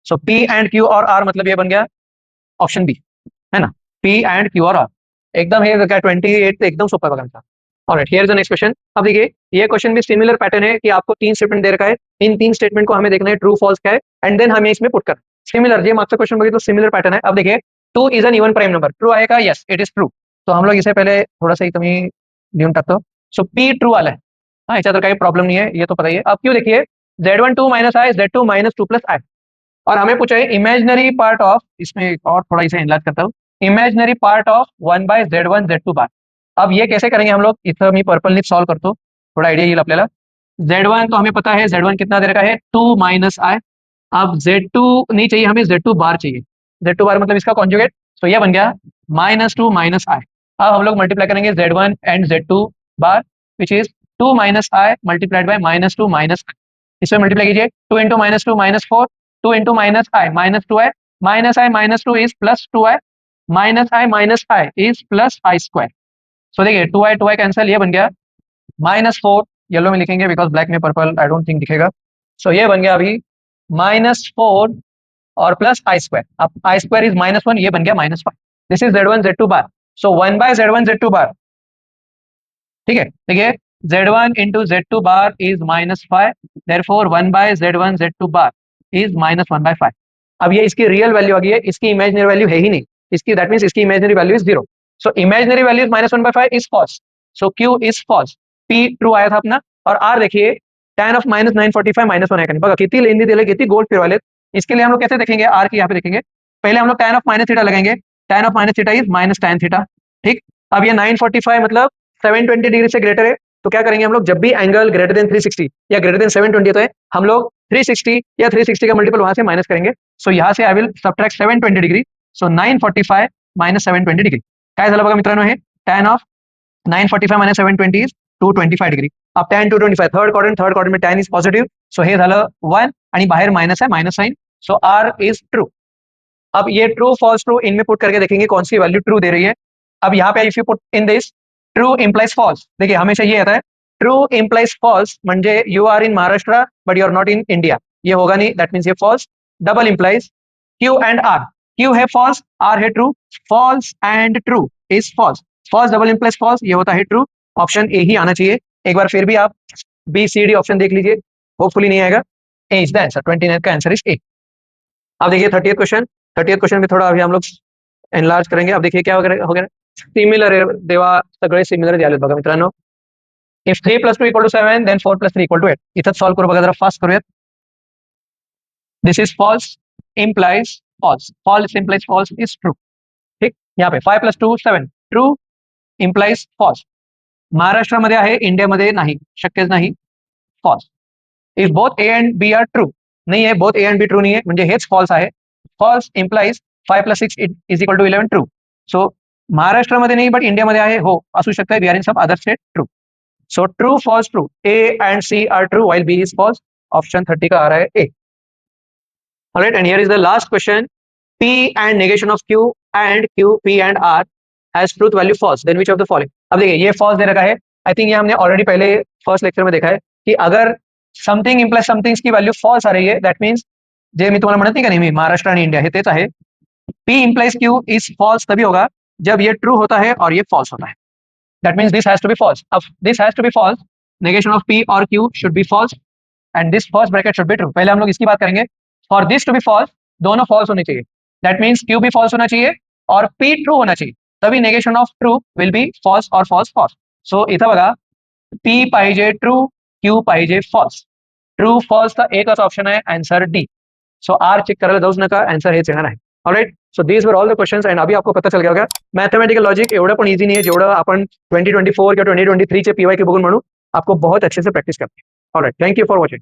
So P and Q और आर मतलब ये बन गया ऑप्शन बी, है ना. पी एंड क्यू और आर एकदम है क्या 28 एकदम सोपा बघा मित्रांनो. Alright, here is the next question. अब देखिए ये क्वेश्चन भी सिमिलर पैटर्न है कि आपको 3 स्टेटमेंट दे रखा है. इन 3 स्टेटमेंट को हमें देखना है ट्रू फॉल्स क्या है एंड देन हमें इसमें पुट करना. सिमिलर जे मागचा क्वेश्चन बघितलं सिमिलर पैटर्न है. अब देखिए 2 is an even prime number. True आहे का, यस इट इज ट्रू. तो हम लोग इसे पहले थोड़ा सा इथं मी लिहून टाकतो. सो पी ट्रू आला है. हाँ, याच्यात तर काही प्रॉब्लेम नहीं है, ये तो पता ही है. अब क्यों देखिए Z1 2 माइनस आई, Z2 माइनस 2 प्लस आई. और हमें पूछा है इमेजिनरी पार्ट ऑफ, इसमें और थोड़ा इसे एनलार्ज करता हूँ, imaginary part of 1/Z1 Z2 बार. अब ये कैसे करेंगे हम लोग, इथं मी पर्पल ने सॉल्व करतो, थोड़ा आइडिया येईल आपल्याला. Z1 तो हमें पता है, Z1 कितना दे रखा है 2 माइनस आई. अब Z2 नहीं चाहिए हमें, Z2 बार चाहिए. Z2 बार मतलब इसका कॉन्जुगेट. तो ये बन गया -2 माइनस आई. अब हम लोग मल्टीप्लाई करेंगे Z1 एंड Z2 बार which is 2 minus i multiplied by -2 minus i. इसमें मल्टीप्लाई कीजिए. 2 into -2 -4, 2 into minus i -2 i, minus i -2 is +2 i. Minus i is plus i square. So देखिए 2i कैंसिल, ये बन गया -4, yellow में लिखेंगे because black में पर्पल आई डोंट थिंक दिखेगा। सो ये बन गया अभी -4 और प्लस आई स्क्वायर। अब आई स्क्वायर इज -1, ये बन गया -5। This is Z1 Z2 bar. So 1/Z1 Z2 बार, ठीक है। देखिए Z1 into Z2 bar is -5, therefore 1/Z1 Z2 bar is -1/5। अब ये इसकी रियल वैल्यू आ गई है, इसकी इमेजिनरी वैल्यू है ही नहीं, इसकी दैट मीन्स इसकी imaginary value is 0। So imaginary value is -1/5 is false. So Q is false, P true आया था अपना। और R देखिए tan ऑफ -945 -1 है बघा किती लेंदी दिले, किती गोल फिरवाले। इसके लिए हम लोग कैसे देखेंगे, R की यहाँ पे देखेंगे। पहले हम लोग tan ऑफ माइनस थीटा लगेंगे, tan of minus theta is minus tan theta, ठीक। अब ये 945 मतलब 720 डिग्री से ग्रेटर है, तो क्या करेंगे हम लोग, जब भी एंगल ग्रेटर देन 360 या ग्रेटर देन 720 तो है, हम लोग 360 या 360 का मल्टीपल वहां से माइनस करेंगे। सो यहाँ से I will subtract 720 degree. So 945 minus 720 degree काय झालं बघा मित्रांनो, हे tan of 945 minus 720 is 225 degree. अब tan 225 थर्ड क्वाड्रंट में tan इज पॉझिटिव्ह, सो हे झालं 1 आणि बाहेर माइनस है, minus sign. So R is true. अब ये ट्रू फॉल्स ट्रू इनमें पुट करके देखेंगे कौन सी वैल्यू ट्रू दे रही है। अब यहाँ पे if you put in this true implies false, देखिए हमेशा ये आता है ट्रू इम्प्लाइज फॉल्स, म्हणजे you are in Maharashtra but you are not in India, ये होगा नहीं, दैट मीन्स ये false. Double implies Q and R, Q है फॉल्स, आर है true, false and true is false. False double implies false, ये होता है ट्रू। ऑप्शन ए ही आना चाहिए। एक बार फिर भी आप BCD ऑप्शन देख लीजिए, होपफुली नहीं आएगा। ए इज द आंसर, 29 का आंसर इज ए। अब देखिए 30th क्वेश्चन में थोड़ा अभी हम लोग एनलार्ज करेंगे। अब देखिए क्या हो गया, सिमिलर आहे देवा, सगळे सिमिलर झालेत बघा मित्रांनो। If 3 + 2 = 7 then 4 + 3 = 8। इथं सॉल्व करू बघा, जरा फास्ट करूयात। This is false implies false, false implies false is true, ठीक। यहाँ पे 5 + 2 7 ट्रू इम्प्लाइज फॉल्स। महाराष्ट्रामध्ये आहे, इंडियामध्ये नाही, शक्यच नाही, false. If both A and B are true, नहीं है, both A and B true नहीं है, म्हणजे हेच फॉल्स आहे। False implies 5 + 6 is equal to 11 true. So महाराष्ट्रामध्ये नाही बट इंडियामध्ये आहे, हो असू शकतं, we are in some other state, true. So true false true, A and C are true while B is false. Option 30 का आ रहा है ए। Alright, and here is the last question. P and negation of Q and Q, P and R has truth value false, then which of the following। अब देखिए ये false दे रखा है, I think ये हमने ऑलरेडी पहले फर्स्ट लेक्चर में देखा है कि अगर समथिंग इम्प्लाइज समथिंग की वैल्यू फॉल्स आ रही है, दैट मीन्स जे मी तुम्हाला म्हणत नाही का नेहमी महाराष्ट्र आणि इंडिया हे तेच आहे। P implies Q is false तभी होगा जब ये ट्रू होता है और ये फॉल्स होता है, that means this has to be false. अब this has to be false, negation of P और Q should be false and this first bracket should be true. पहले हम लोग इसकी बात करेंगे। For this to be false, दोनों false होने चाहिए, दैट मीन्स Q भी फॉल्स होना चाहिए और P ट्रू होना चाहिए, तभी negation of true will be false और फॉल्स फॉल्स। सो इथं बघा P पाहिजे ट्रू, Q पाहिजे फॉल्स, ट्रू फॉल्सचा एकच ऑप्शन आहे, answer D. So R check करायला जाऊच नका, आन्सर हेच येणार आहे। Alright, so these are all the questions and अभी आपको पता चल गया होगा मैथमेटिकल लॉजिक एवढं पण इजी नाही आहे जेवढं आपण 2024 किंवा 2023 चे PYQ बघून म्हणू, आपको बहुत अच्छे से प्रैक्टिस करनी है। Alright, thank you for watching.